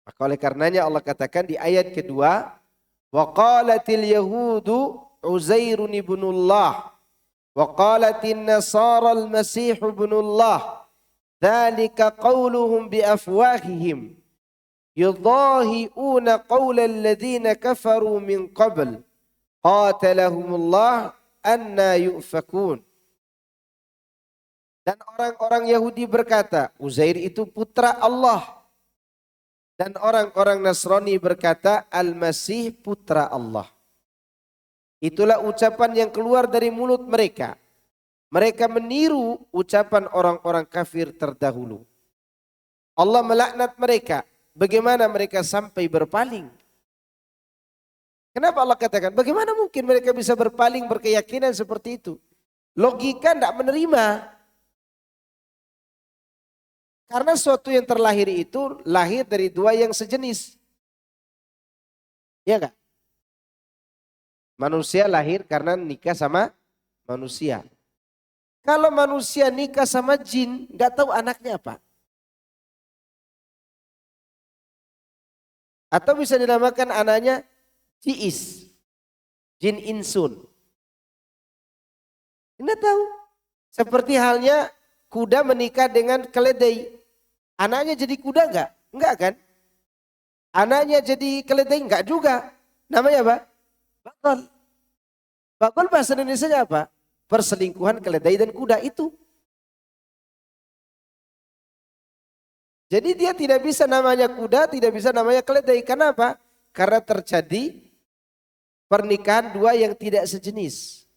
Maka oleh karenanya Allah katakan di ayat kedua, wa qalatil yahudu Uzairun ibnullah wa qalatin nasara al-masih ibnullah dzalika qauluhum bi afwahihim yudahiuna qaula alladziina kafaru min qabl qatalahumullah anna yufakun. Dan orang-orang Yahudi berkata Uzair itu putra Allah. Dan orang-orang Nasrani berkata Al-Masih putra Allah. Itulah ucapan yang keluar dari mulut mereka. Mereka meniru ucapan orang-orang kafir terdahulu. Allah melaknat mereka. Bagaimana mereka sampai berpaling? Kenapa Allah katakan? Bagaimana mungkin mereka bisa berpaling berkeyakinan seperti itu? Logika tidak menerima. Karena suatu yang terlahir itu lahir dari dua yang sejenis. Ya enggak? Manusia lahir karena nikah sama manusia. Kalau manusia nikah sama jin, enggak tahu anaknya apa. Atau bisa dinamakan anaknya Jiis, jin insun. Enggak tahu. Seperti halnya kuda menikah dengan keledai. Anaknya jadi kuda enggak? Enggak kan? Anaknya jadi keledai enggak juga. Namanya apa? Bakol. Bakol bahasa Indonesianya apa? Perselingkuhan keledai dan kuda itu. Jadi dia tidak bisa namanya kuda, tidak bisa namanya keledai. Kenapa? Karena terjadi pernikahan dua yang tidak sejenis.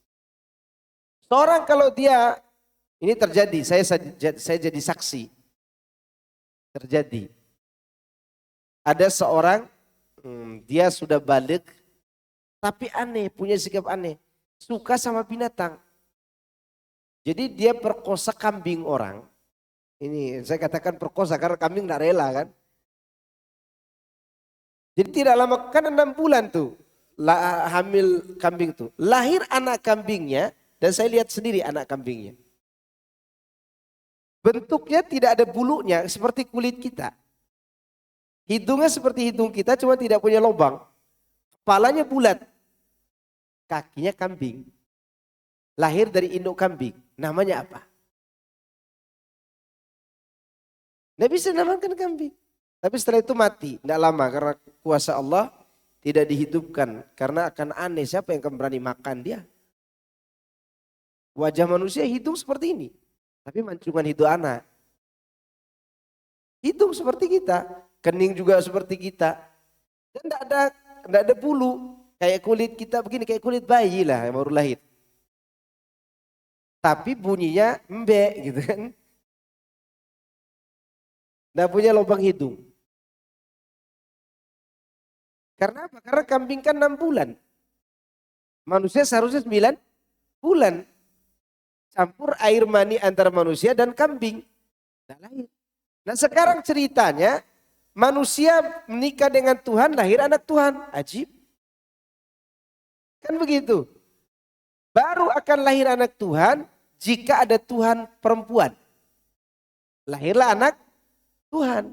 Seorang kalau dia, ini terjadi, saya jadi saksi. Terjadi. Ada seorang, dia sudah balik, tapi aneh, punya sikap aneh. Suka sama binatang. Jadi dia perkosa kambing orang. Ini saya katakan perkosa karena kambing tidak rela kan. Jadi tidak lama, kan 6 bulan tuh hamil kambing tuh. Lahir anak kambingnya dan saya lihat sendiri anak kambingnya. Bentuknya tidak ada bulunya seperti kulit kita. Hidungnya seperti hidung kita cuma tidak punya lubang. Kepalanya bulat. Kakinya kambing. Lahir dari induk kambing. Namanya apa? Nggak bisa namakan kambing. Tapi setelah itu mati. Tidak lama karena kuasa Allah tidak dihidupkan. Karena akan aneh, siapa yang akan berani makan dia. Wajah manusia hidung seperti ini. Tapi cuma hidung anak. Hidung seperti kita. Kening juga seperti kita. Dan tidak ada bulu. Kayak kulit kita begini, kayak kulit bayi lah yang baru lahir. Tapi bunyinya embek gitu kan. Tidak punya lubang hidung. Karena apa? Karena kambing kan 6 bulan. Manusia seharusnya 9 bulan. Campur air mani antara manusia dan kambing. Nah sekarang ceritanya manusia menikah dengan Tuhan, lahir anak Tuhan. Ajib. Kan begitu. Baru akan lahir anak Tuhan jika ada Tuhan perempuan. Lahirlah anak Tuhan.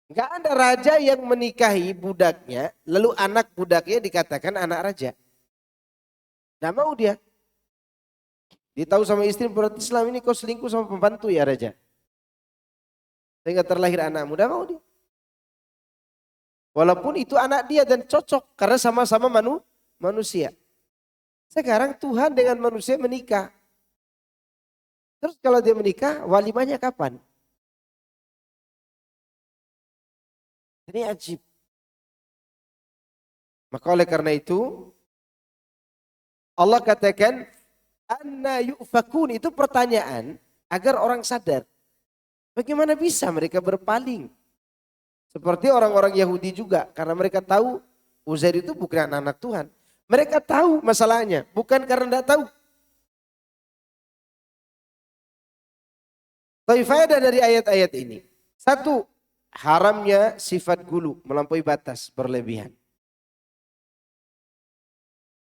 Enggak ada raja yang menikahi budaknya, lalu anak budaknya dikatakan anak raja. Nggak mau dia. Dia tahu sama istri berarti Islam ini kau selingkuh sama pembantu ya raja. Sehingga terlahir anak muda, mau dia. Walaupun itu anak dia dan cocok karena sama-sama manusia. Sekarang Tuhan dengan manusia menikah. Terus kalau dia menikah, walimahnya kapan? Ini ajib. Maka oleh karena itu Allah katakan anna yu'fakun, itu pertanyaan agar orang sadar. Bagaimana bisa mereka berpaling? Seperti orang-orang Yahudi juga, karena mereka tahu Uzair itu bukan anak Tuhan. Mereka tahu masalahnya, bukan karena tidak tahu. Tapi faedah dari ayat-ayat ini. Satu, haramnya sifat gulu, melampaui batas, berlebihan.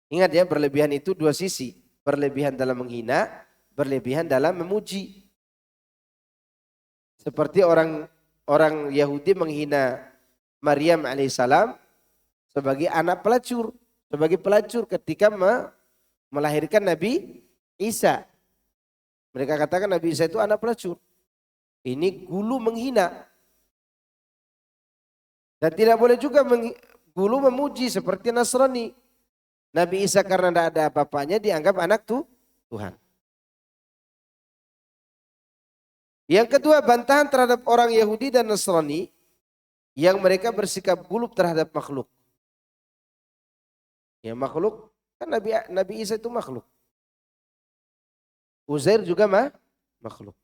Ingat ya, berlebihan itu dua sisi. Berlebihan dalam menghina, berlebihan dalam memuji. Seperti orang Yahudi menghina Maryam alaihissalam sebagai anak pelacur. Sebagai pelacur ketika melahirkan Nabi Isa. Mereka katakan Nabi Isa itu anak pelacur. Ini gulu menghina. Dan tidak boleh juga gulu memuji seperti Nasrani. Nabi Isa karena tidak ada bapaknya dianggap anak Tuhan. Yang kedua, bantahan terhadap orang Yahudi dan Nasrani yang mereka bersikap gulub terhadap makhluk. Ya makhluk, kan Nabi Isa itu makhluk. Uzair juga makhluk.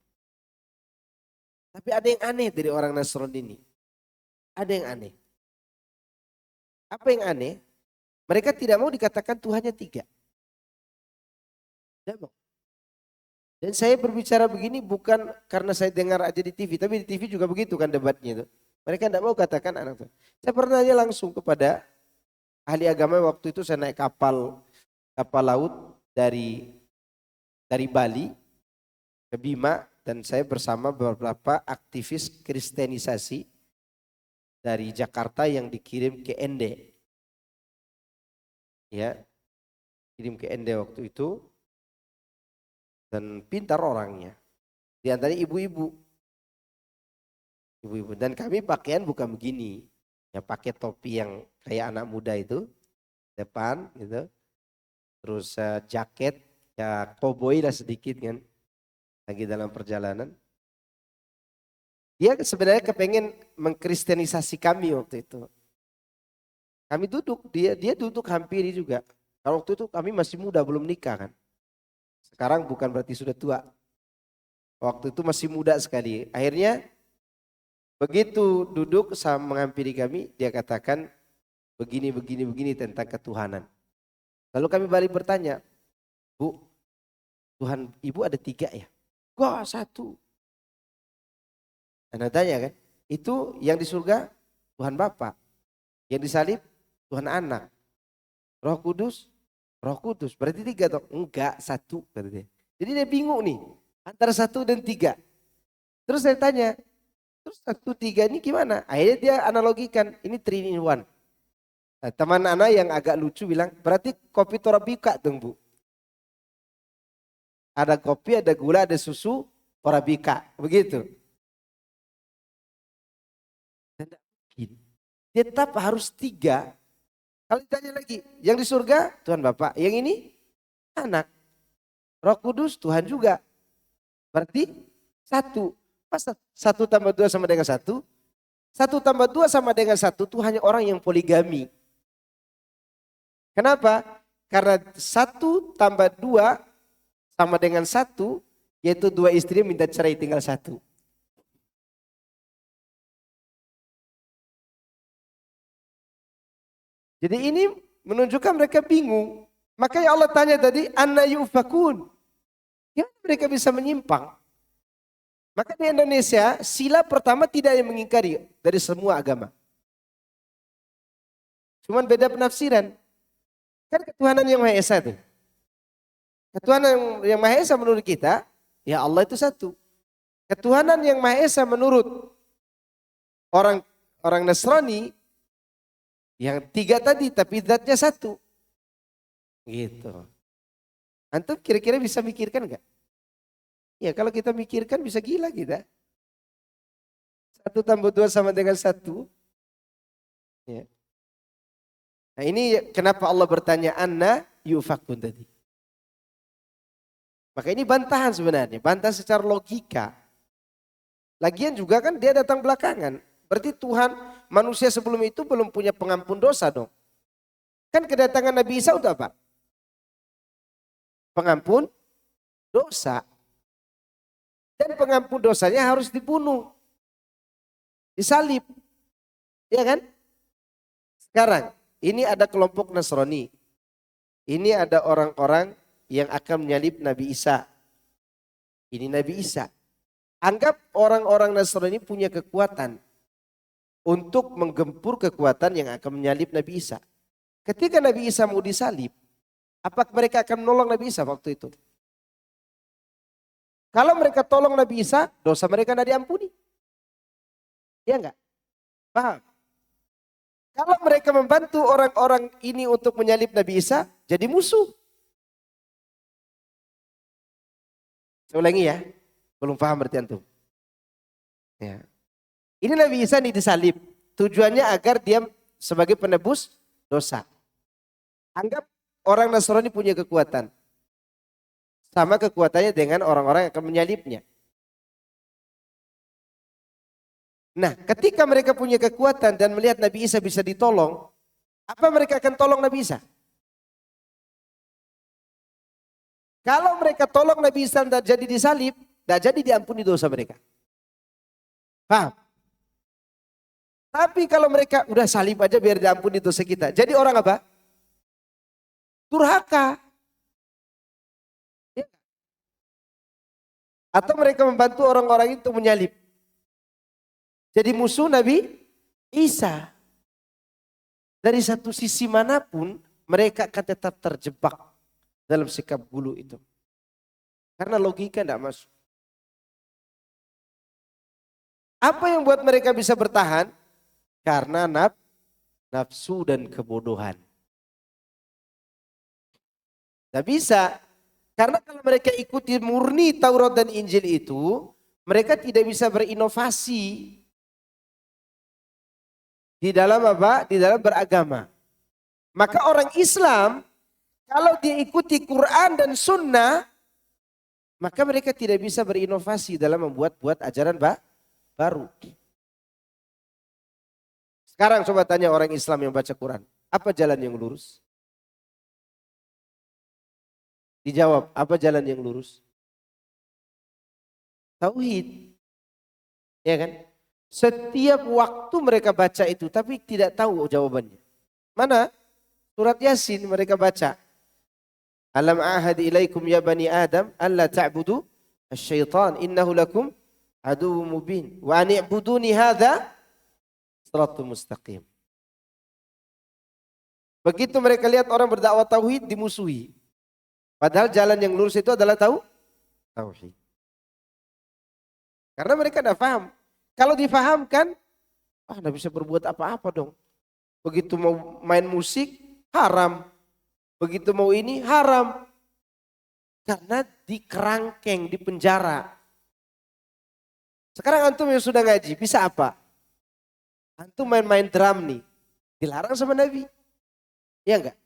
Tapi ada yang aneh dari orang Nasrani ini. Ada yang aneh. Apa yang aneh? Mereka tidak mau dikatakan Tuhannya 3. Tidak mau. Dan saya berbicara begini bukan karena saya dengar aja di TV. Tapi di TV juga begitu kan debatnya itu. Mereka tidak mau katakan anak Tuhan. Saya pernah tanya langsung kepada ahli agama waktu itu, saya naik kapal laut dari Bali ke Bima. Dan saya bersama beberapa aktivis kristenisasi dari Jakarta yang dikirim ke Ende. Ya, kirim ke Ende waktu itu. Dan pintar orangnya. Di antara ibu-ibu. Dan kami pakaian bukan begini. Ya pakai topi yang kayak anak muda itu. Depan gitu. Terus jaket. Ya koboi lah sedikit kan. Lagi dalam perjalanan. Dia sebenarnya kepengen mengkristenisasi kami waktu itu. Kami duduk. Dia duduk hampiri juga. Kalau waktu itu kami masih muda belum nikah kan. Sekarang bukan berarti sudah tua. Waktu itu masih muda sekali. Akhirnya begitu duduk sama menghampiri kami, dia katakan begini tentang ketuhanan. Lalu kami balik bertanya, Bu, Tuhan Ibu ada 3 ya? Wah, 1. Anda tanya kan, itu yang di surga Tuhan Bapa, yang disalib Tuhan Anak, Roh Kudus, Roh Kudus. Berarti 3 dong? Enggak, 1 kata dia. Jadi dia bingung nih antara 1 dan 3. Terus saya tanya, terus 1, 3 ini gimana? Akhirnya dia analogikan, ini 3 in 1. Nah, teman anak yang agak lucu bilang, berarti kopi Torabika dong Bu. Ada kopi, ada gula, ada susu, Torabika. Begitu. Tidak mungkin. Tetap harus 3. Kalau ditanya lagi, yang di surga Tuhan Bapa, yang ini anak. Roh Kudus Tuhan juga. Berarti 1. Masa 1 tambah 2 sama dengan 1? 1 tambah 2 sama dengan 1 itu hanya orang yang poligami. Kenapa? Karena 1 tambah 2 sama dengan 1, yaitu 2 istri minta cerai tinggal 1. Jadi ini menunjukkan mereka bingung. Makanya Allah tanya tadi, anna yufakun. Gimana mereka bisa menyimpang? Maka di Indonesia, sila pertama tidak yang mengingkari dari semua agama. Cuman beda penafsiran. Kan ketuhanan yang Maha Esa itu. Ketuhanan yang Maha Esa menurut kita, ya Allah itu 1. Ketuhanan yang Maha Esa menurut orang orang Nasrani, yang 3 tadi tapi zatnya 1. Gitu. Antum kira-kira bisa mikirkan enggak? Ya kalau kita mikirkan bisa gila kita. 1 tambah 2 sama dengan 1. Ya. Nah ini kenapa Allah bertanya anna yufakun tadi. Maka ini bantahan sebenarnya. Bantahan secara logika. Lagian juga kan dia datang belakangan. Berarti Tuhan manusia sebelum itu belum punya pengampun dosa dong. Kan kedatangan Nabi Isa untuk apa? Pengampun dosa. Dan pengampun dosanya harus dibunuh. Disalib. Iya kan? Sekarang ini ada kelompok Nasrani. Ini ada orang-orang yang akan menyalib Nabi Isa. Ini Nabi Isa. Anggap orang-orang Nasrani punya kekuatan untuk menggempur kekuatan yang akan menyalib Nabi Isa. Ketika Nabi Isa mau disalib, apakah mereka akan menolong Nabi Isa waktu itu? Kalau mereka tolong Nabi Isa, dosa mereka tidak diampuni. Iya enggak? Paham? Kalau mereka membantu orang-orang ini untuk menyalib Nabi Isa, jadi musuh. Saya ulangi ya, belum paham berarti antum. Ya. Ini Nabi Isa nih disalib. Tujuannya agar dia sebagai penebus dosa. Anggap orang Nasrani punya kekuatan. Sama kekuatannya dengan orang-orang yang akan menyalibnya. Nah, ketika mereka punya kekuatan dan melihat Nabi Isa bisa ditolong, apa mereka akan tolong Nabi Isa? Kalau mereka tolong Nabi Isa dan jadi disalib, tidak jadi diampuni dosa mereka. Paham? Tapi kalau mereka udah salib aja biar diampuni dosa kita. Jadi orang apa? Durhaka. Ya. Atau mereka membantu orang-orang itu menyalib. Jadi musuh Nabi Isa. Dari satu sisi manapun mereka akan tetap terjebak dalam sikap gulu itu. Karena logika tidak masuk. Apa yang buat mereka bisa bertahan? Karena nafsu dan kebodohan. Tidak bisa. Karena kalau mereka ikuti murni Taurat dan Injil itu, mereka tidak bisa berinovasi di dalam apa? Di dalam beragama. Maka orang Islam, kalau dia ikuti Quran dan Sunnah, maka mereka tidak bisa berinovasi dalam membuat ajaran baru. Sekarang coba tanya orang Islam yang baca Quran, apa jalan yang lurus? Dijawab, apa jalan yang lurus? Tauhid. Ya kan? Setiap waktu mereka baca itu tapi tidak tahu jawabannya. Mana? Surat Yasin mereka baca. Alam ahad ilaikum ya bani Adam alla ta'budu asy-syaitan innahu lakum aduwwum mubin wa an i'buduni hadza shiratal mustaqim. Begitu mereka lihat orang berdakwah tauhid dimusuhi. Padahal jalan yang lurus itu adalah tauhid. Karena mereka tidak paham. Kalau difahamkan, tidak bisa berbuat apa-apa dong. Begitu mau main musik, haram. Begitu mau ini, haram. Karena dikerangkeng, di penjara. Sekarang antum yang sudah ngaji, bisa apa? Antum main-main drum nih, dilarang sama Nabi. Ya enggak?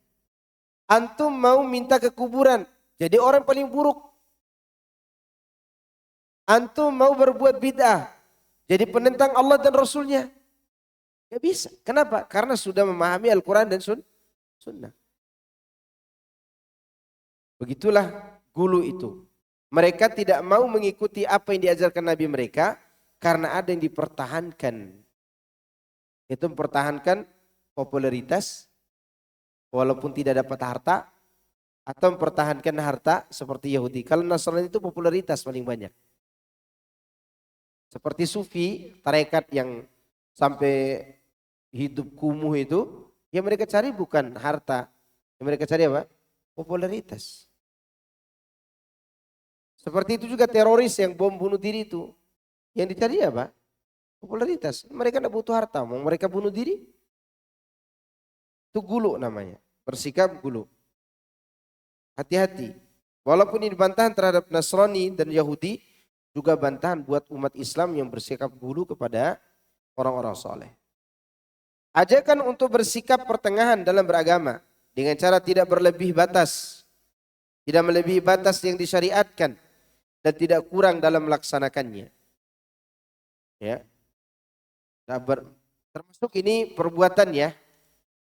Antum mau minta ke kuburan, jadi orang paling buruk. Antum mau berbuat bid'ah, jadi penentang Allah dan Rasulnya. Ya bisa. Kenapa? Karena sudah memahami Al-Quran dan Sunnah. Begitulah gulu itu. Mereka tidak mau mengikuti apa yang diajarkan Nabi mereka karena ada yang dipertahankan. Itu mempertahankan popularitas walaupun tidak dapat harta atau mempertahankan harta seperti Yahudi. Kalau Nasrani itu popularitas paling banyak. Seperti Sufi, tarekat yang sampai hidup kumuh itu, yang mereka cari bukan harta. Yang mereka cari apa? Popularitas. Seperti itu juga teroris yang bom bunuh diri itu. Yang dicari apa? Popularitas. Mereka tidak butuh harta. Mau mereka bunuh diri? Itu gulu namanya. Bersikap gulu. Hati-hati. Walaupun ini bantahan terhadap Nasrani dan Yahudi, juga bantahan buat umat Islam yang bersikap gulu kepada orang-orang soleh. Ajakan untuk bersikap pertengahan dalam beragama dengan cara tidak berlebih batas, tidak melebihi batas yang disyariatkan dan tidak kurang dalam melaksanakannya. Ya, termasuk ini perbuatan ya.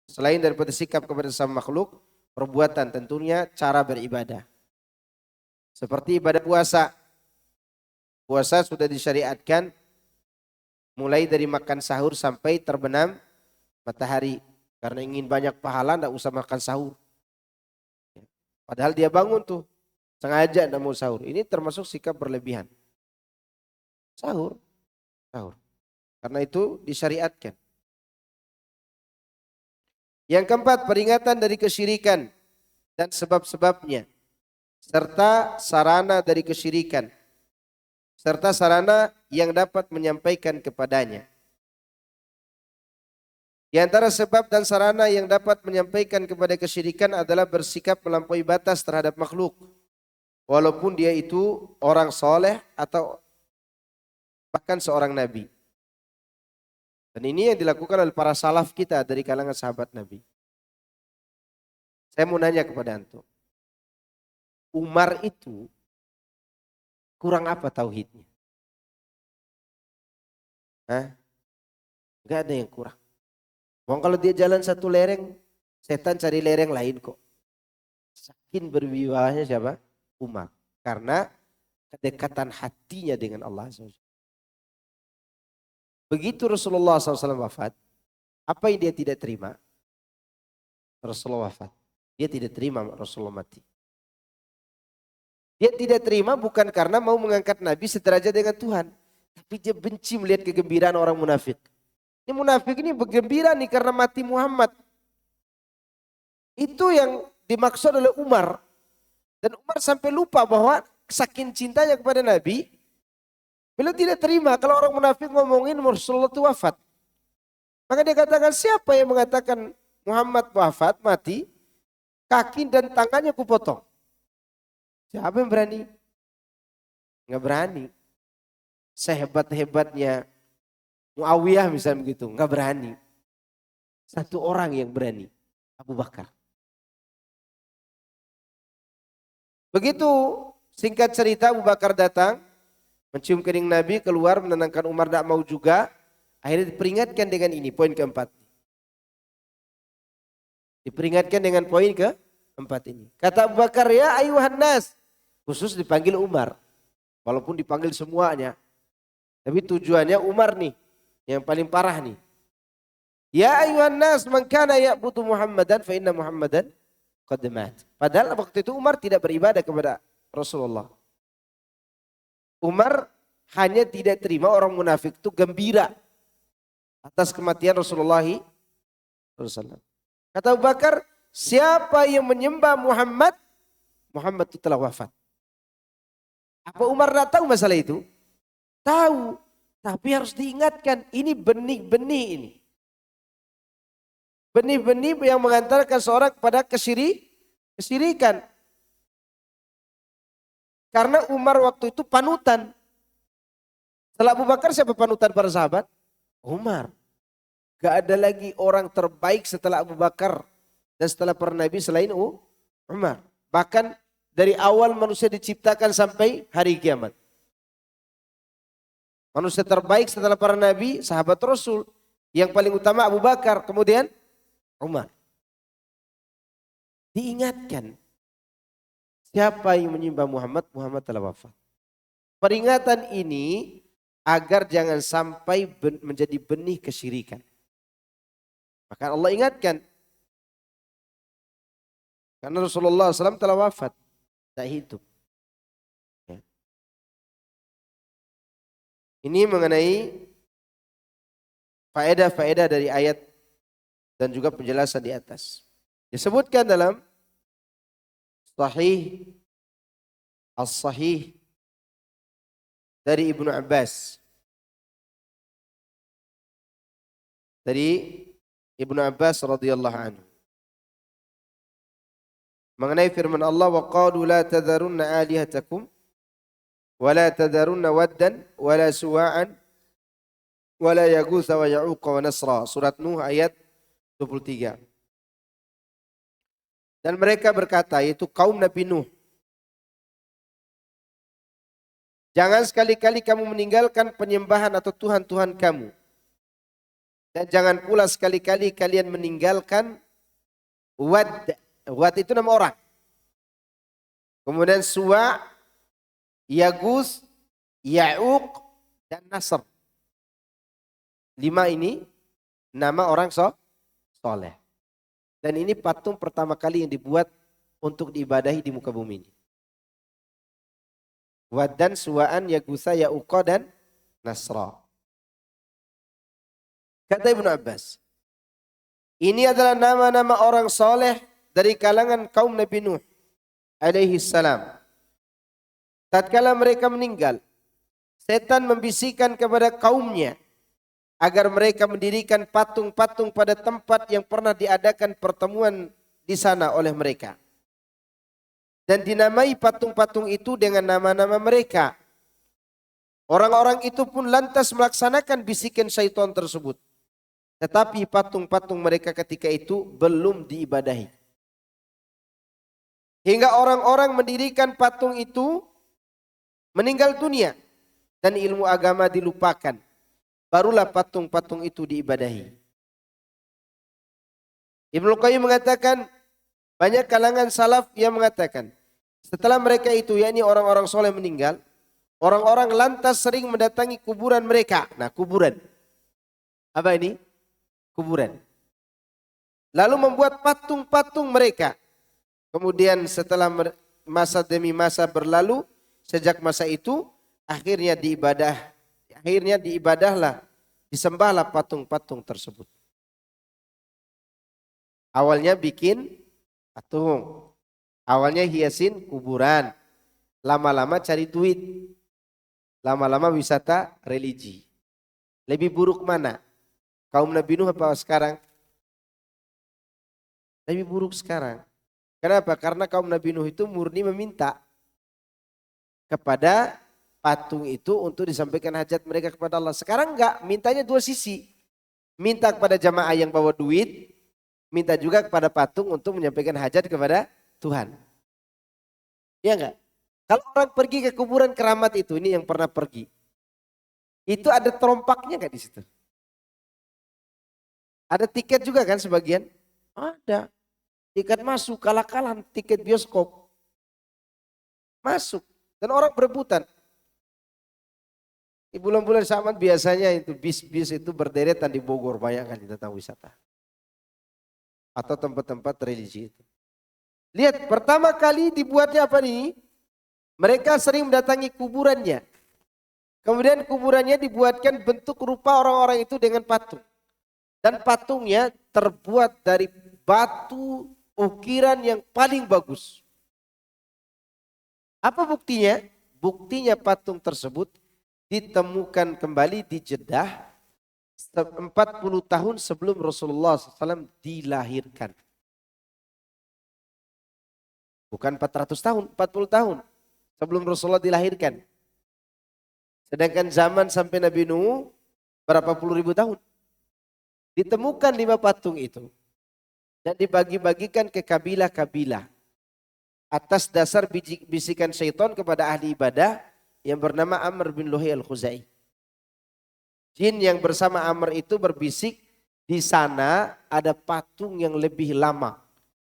Selain daripada sikap kepada sesama makhluk, perbuatan tentunya cara beribadah. Seperti ibadah puasa. Puasa sudah disyariatkan mulai dari makan sahur sampai terbenam matahari. Karena ingin banyak pahala tidak usah makan sahur. Padahal dia bangun tuh. Sengaja tidak mau sahur. Ini termasuk sikap berlebihan. Sahur. Karena itu disyariatkan. Yang keempat, peringatan dari kesyirikan dan sebab-sebabnya. Serta sarana dari kesyirikan. Serta sarana yang dapat menyampaikan kepadanya. Di antara sebab dan sarana yang dapat menyampaikan kepada kesyirikan adalah bersikap melampaui batas terhadap makhluk. Walaupun dia itu orang soleh atau bahkan seorang nabi. Dan ini yang dilakukan oleh para salaf kita dari kalangan sahabat Nabi. Saya mau nanya kepada antum. Umar itu kurang apa tauhidnya? Enggak ada yang kurang. Wong kalau dia jalan satu lereng, setan cari lereng lain kok. Saking berwibawanya siapa? Umar. Karena kedekatan hatinya dengan Allah SWT. Begitu Rasulullah SAW wafat, apa yang dia tidak terima? Rasulullah wafat. Dia tidak terima Rasulullah mati. Dia tidak terima bukan karena mau mengangkat Nabi sederajat dengan Tuhan. Tapi dia benci melihat kegembiraan orang munafik. Ini munafik ini bergembira nih karena mati Muhammad. Itu yang dimaksud oleh Umar. Dan Umar sampai lupa bahwa saking cintanya kepada Nabi, beliau tidak terima kalau orang munafik ngomongin Rasulullah itu wafat. Maka dia katakan, siapa yang mengatakan Muhammad wafat, mati, kaki dan tangannya kupotong. Siapa yang berani? Nggak berani. Sehebat-hebatnya Muawiyah misalnya begitu, nggak berani. Satu orang yang berani, Abu Bakar. Begitu singkat cerita Abu Bakar datang, mencium kening Nabi, keluar menenangkan Umar tidak mau juga. Akhirnya diperingatkan dengan ini, poin keempat. Diperingatkan dengan poin empat ini. Kata Abu Bakar, ya ayuhan nas. Khusus dipanggil Umar. Walaupun dipanggil semuanya. Tapi tujuannya Umar nih. Yang paling parah nih. Ya ayuhan nas man kana ya'budu Muhammadan fa inna Muhammadan qad mat. Padahal waktu itu Umar tidak beribadah kepada Rasulullah. Umar hanya tidak terima orang munafik itu gembira atas kematian Rasulullah SAW. Kata Abu Bakar, siapa yang menyembah Muhammad, Muhammad itu telah wafat. Apa Umar tidak tahu masalah itu? Tahu, tapi harus diingatkan, ini benih-benih ini. Benih-benih yang mengantarkan seorang kepada kesyirikan. Karena Umar waktu itu panutan. Setelah Abu Bakar siapa panutan para sahabat? Umar. Gak ada lagi orang terbaik setelah Abu Bakar dan setelah para nabi selain Umar. Bahkan dari awal manusia diciptakan sampai hari kiamat. Manusia terbaik setelah para nabi, sahabat Rasul. Yang paling utama Abu Bakar, kemudian Umar. Diingatkan. Siapa yang menyembah Muhammad, Muhammad telah wafat. Peringatan ini agar jangan sampai menjadi benih kesyirikan. Maka Allah ingatkan. Karena Rasulullah SAW telah wafat. Tak hidup. Ya. Ini mengenai faedah-faedah dari ayat dan juga penjelasan di atas. Disebutkan dalam As-Sahih dari Ibnu Abbas. Dari Ibnu Abbas radhiyallahu anhu. Mengenai firman Allah, wa qalu la tadharunna alihatakum wa la tadharunna waddan wa la suwa'an wa la yaghutsa wa ya'uqa wa nasra. Surat Nuh ayat 23. Dan mereka berkata, yaitu kaum Nabi Nuh, jangan sekali-kali kamu meninggalkan penyembahan atau Tuhan-Tuhan kamu. Dan jangan pula sekali-kali kalian meninggalkan Wad. Wad itu nama orang. Kemudian Suwa, Yagus, Ya'uq, dan Nasr. 5 ini nama orang soleh. Dan ini patung pertama kali yang dibuat untuk diibadahi di muka bumi ini. Waddan, Suwa'an, Yagusa, Ya'uqa, dan Nasra. Kata Ibnu Abbas, ini adalah nama-nama orang soleh dari kalangan kaum Nabi Nuh alaihi salam. Tatkala mereka meninggal, setan membisikkan kepada kaumnya agar mereka mendirikan patung-patung pada tempat yang pernah diadakan pertemuan di sana oleh mereka. Dan dinamai patung-patung itu dengan nama-nama mereka. Orang-orang itu pun lantas melaksanakan bisikan syaitan tersebut. Tetapi patung-patung mereka ketika itu belum diibadahi. Hingga orang-orang mendirikan patung itu meninggal dunia. Dan ilmu agama dilupakan. Barulah patung-patung itu diibadahi. Ibnu Qayyim mengatakan, banyak kalangan salaf yang mengatakan, setelah mereka itu, yakni orang-orang soleh meninggal, orang-orang lantas sering mendatangi kuburan mereka. Nah, kuburan. Apa ini? Kuburan. Lalu membuat patung-patung mereka. Kemudian setelah masa demi masa berlalu, sejak masa itu, akhirnya diibadahlah, disembahlah patung-patung tersebut. Awalnya bikin patung. Awalnya hiasin kuburan. Lama-lama cari duit. Lama-lama wisata religi. Lebih buruk mana? Kaum Nabi Nuh apa sekarang? Lebih buruk sekarang. Kenapa? Karena kaum Nabi Nuh itu murni meminta kepada patung itu untuk disampaikan hajat mereka kepada Allah. Sekarang enggak, mintanya dua sisi. Minta kepada jamaah yang bawa duit, minta juga kepada patung untuk menyampaikan hajat kepada Tuhan. Iya enggak? Kalau orang pergi ke kuburan keramat itu, ini yang pernah pergi. Itu ada terompaknya enggak di situ? Ada tiket juga kan sebagian? Ada. Tiket masuk, kalah-kalahan tiket bioskop. Masuk. Dan orang berebutan. Di bulan-bulan Sya'ban biasanya itu bis-bis itu berderetan di Bogor. Banyak kali datang wisata. Atau tempat-tempat religi itu. Lihat, pertama kali dibuatnya apa nih? Mereka sering mendatangi kuburannya. Kemudian kuburannya dibuatkan bentuk rupa orang-orang itu dengan patung. Dan patungnya terbuat dari batu ukiran yang paling bagus. Apa buktinya? Buktinya patung tersebut ditemukan kembali di Jeddah 40 tahun sebelum Rasulullah SAW dilahirkan. Bukan 400 tahun, 40 tahun sebelum Rasulullah dilahirkan. Sedangkan zaman sampai Nabi Nuh berapa puluh ribu tahun. Ditemukan 5 patung itu. Dan dibagi-bagikan ke kabilah-kabilah. Atas dasar bisikan syaitan kepada ahli ibadah yang bernama Amr bin Luhai al-Khuzai. Jin yang bersama Amr itu berbisik, di sana ada patung yang lebih lama.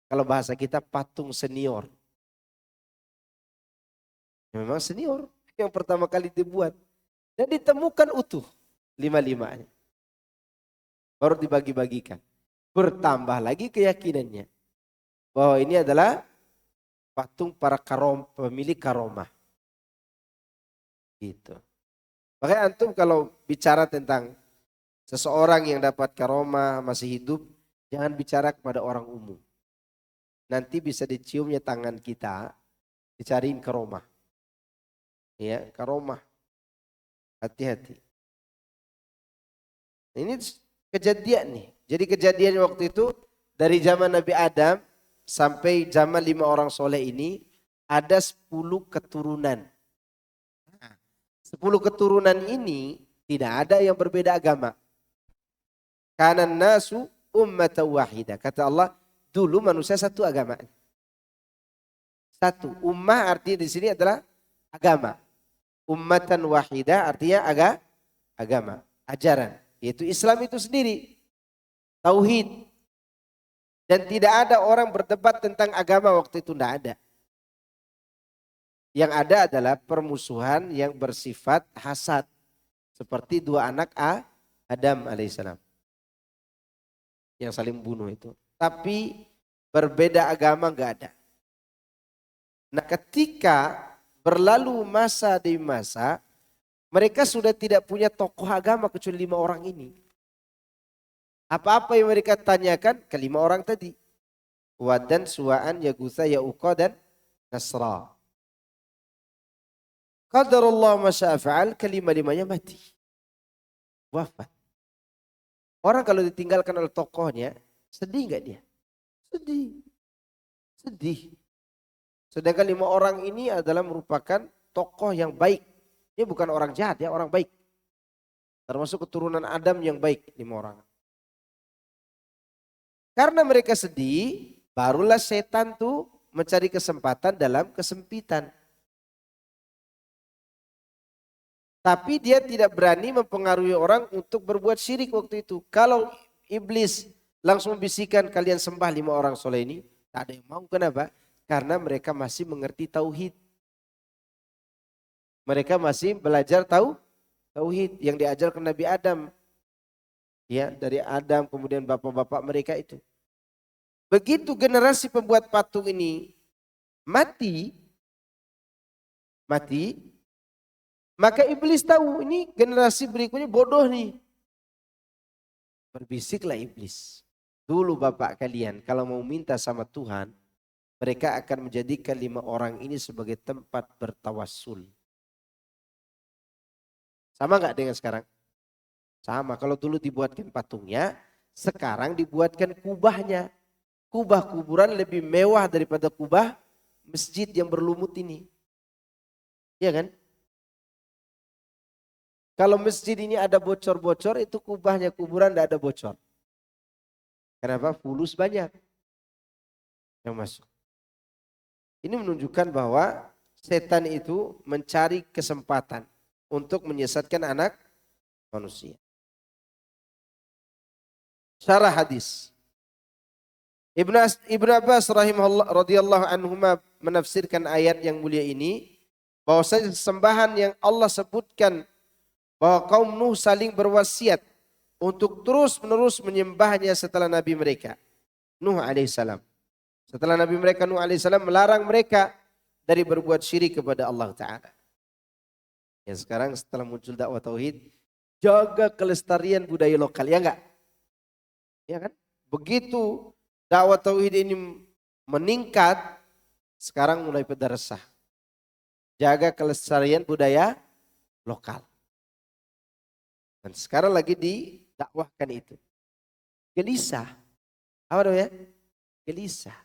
Kalau bahasa kita patung senior. Memang senior yang pertama kali dibuat. Dan ditemukan utuh 5-5-nya. Baru dibagi-bagikan. Bertambah lagi keyakinannya. Bahwa ini adalah patung para pemilik karomah. Gitu. Makanya antum kalau bicara tentang seseorang yang dapat karomah masih hidup, jangan bicara kepada orang umum. Nanti bisa diciumnya tangan kita, dicariin karomah. Ya, karomah. Hati-hati. Ini kejadian nih. Jadi kejadian waktu itu dari zaman Nabi Adam sampai zaman 5 orang soleh ini ada 10 keturunan. 10 keturunan ini tidak ada yang berbeda agama. Kanan nasu ummatan wahidah. Kata Allah, dulu manusia satu agama. Satu. Ummah artinya di sini adalah agama. Ummatan wahidah artinya agama. Ajaran. Yaitu Islam itu sendiri. Tauhid. Dan tidak ada orang berdebat tentang agama waktu itu. Tidak ada. Yang ada adalah permusuhan yang bersifat hasad. Seperti 2 anak Adam alaihissalam. Yang saling bunuh itu. Tapi berbeda agama enggak ada. Nah ketika berlalu masa demi masa. Mereka sudah tidak punya tokoh agama kecuali 5 orang ini. Apa-apa yang mereka tanyakan ke 5 orang tadi. Wadan, Suwa'an, Yagusa, Ya'uqa dan Nasra. Qadarullah masya'afa'al, kelima-limanya mati. Wafat. Orang kalau ditinggalkan oleh tokohnya, sedih enggak dia? Sedih. Sedih. Sedangkan 5 orang ini adalah merupakan tokoh yang baik. Dia bukan orang jahat, dia orang baik. Termasuk keturunan Adam yang baik, 5 orang. Karena mereka sedih, barulah setan tuh mencari kesempatan dalam kesempitan. Tapi dia tidak berani mempengaruhi orang untuk berbuat syirik waktu itu. Kalau iblis langsung bisikan kalian sembah 5 orang soleh ini, tak ada yang mau. Kenapa? Karena mereka masih mengerti tauhid. Mereka masih belajar tauhid yang diajarkan Nabi Adam. Ya, dari Adam kemudian bapak-bapak mereka itu. Begitu generasi pembuat patung ini mati, maka iblis tahu ini generasi berikutnya bodoh nih. Berbisiklah iblis. Dulu bapak kalian kalau mau minta sama Tuhan, mereka akan menjadikan 5 orang ini sebagai tempat bertawassul. Sama nggak dengan sekarang? Sama, kalau dulu dibuatkan patungnya, sekarang dibuatkan kubahnya. Kubah kuburan lebih mewah daripada kubah masjid yang berlumut ini. Iya kan? Kalau masjid ini ada bocor-bocor, itu kubahnya kuburan tidak ada bocor. Kenapa? Fulus banyak yang masuk. Ini menunjukkan bahwa setan itu mencari kesempatan untuk menyesatkan anak manusia. Syarah hadis. Ibnu Abbas rahimahullah radhiyallahu anhuma menafsirkan ayat yang mulia ini bahwasanya sembahan yang Allah sebutkan bahwa kaum Nuh saling berwasiat untuk terus-menerus menyembahnya setelah nabi mereka Nuh alaihissalam. Setelah nabi mereka Nuh alaihissalam melarang mereka dari berbuat syirik kepada Allah Ta'ala. Ya sekarang setelah muncul dakwah tauhid, jaga kelestarian budaya lokal, ya enggak? Ya kan? Begitu dakwah tauhid ini meningkat, sekarang mulai pada resah. Jaga kelestarian budaya lokal. Dan sekarang lagi didakwahkan itu. Gelisah. Apa namanya? Gelisah.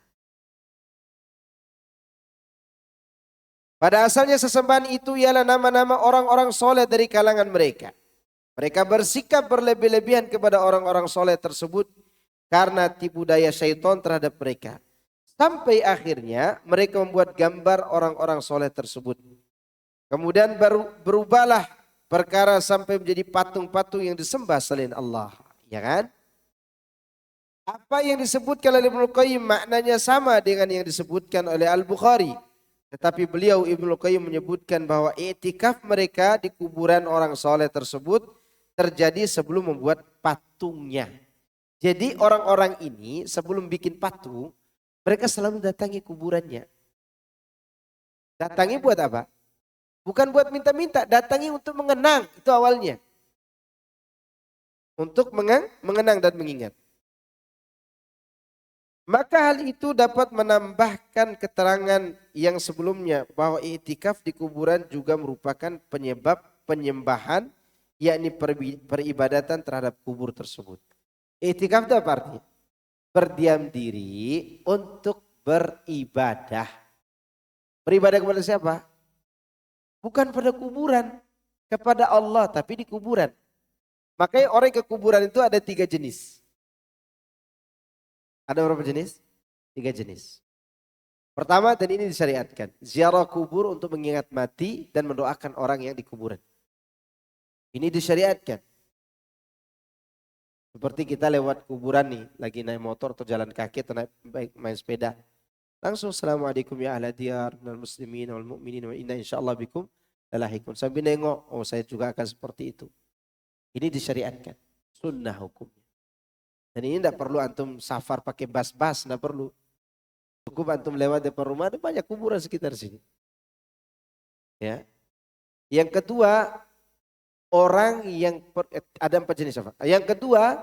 Pada asalnya sesembahan itu ialah nama-nama orang-orang soleh dari kalangan mereka. Mereka bersikap berlebih-lebihan kepada orang-orang soleh tersebut karena tipu daya syaitan terhadap mereka. Sampai akhirnya mereka membuat gambar orang-orang soleh tersebut. Kemudian berubahlah perkara sampai menjadi patung-patung yang disembah selain Allah. Ya kan? Apa yang disebutkan oleh Ibnu Qayyim maknanya sama dengan yang disebutkan oleh Al-Bukhari. Tetapi beliau Ibnu Qayyim menyebutkan bahwa i'tikaf mereka di kuburan orang soleh tersebut terjadi sebelum membuat patungnya. Jadi orang-orang ini sebelum bikin patung, mereka selalu datangi kuburannya. Datangi buat apa? Bukan buat minta-minta, datangi untuk mengenang, itu awalnya. Untuk mengenang dan mengingat. Maka hal itu dapat menambahkan keterangan yang sebelumnya bahwa i'tikaf di kuburan juga merupakan penyebab penyembahan, yakni peribadatan terhadap kubur tersebut. I'tikaf itu apa artinya? Berdiam diri untuk beribadah. Beribadah kepada siapa? Bukan pada kuburan, kepada Allah, tapi di kuburan. Makanya orang ke kuburan itu ada 3 jenis. Ada berapa jenis? 3 jenis. Pertama, dan ini disyariatkan, ziarah kubur untuk mengingat mati dan mendoakan orang yang di kuburan. Ini disyariatkan. Seperti kita lewat kuburan nih, lagi naik motor atau jalan kaki atau main sepeda. Langsung assalamualaikum ya ahla diyar minal muslimin wal mu'minin wa inna insyaallah bikum lalahiqun. Sambil nengok, oh saya juga akan seperti itu. Ini disyariatkan. Sunnah hukum. Dan ini tidak perlu antum safar pakai bas-bas, tidak perlu. Cukup antum lewat depan rumah, ada banyak kuburan sekitar sini. Ya. Yang kedua, orang yang ada 4 jenis apa? Yang kedua,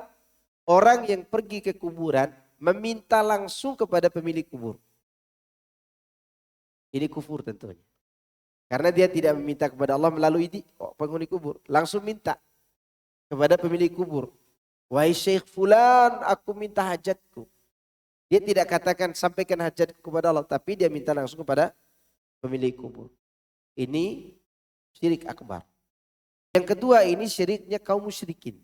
orang yang pergi ke kuburan meminta langsung kepada pemilik kubur. Ini kufur tentunya. Karena dia tidak meminta kepada Allah melalui penghuni kubur, langsung minta kepada pemilik kubur. Wahai Syekh Fulan, aku minta hajatku. Dia tidak katakan sampaikan hajatku kepada Allah, tapi dia minta langsung kepada pemilik kubur. Ini syirik akbar. Yang kedua, ini syiriknya kaum musyrikin.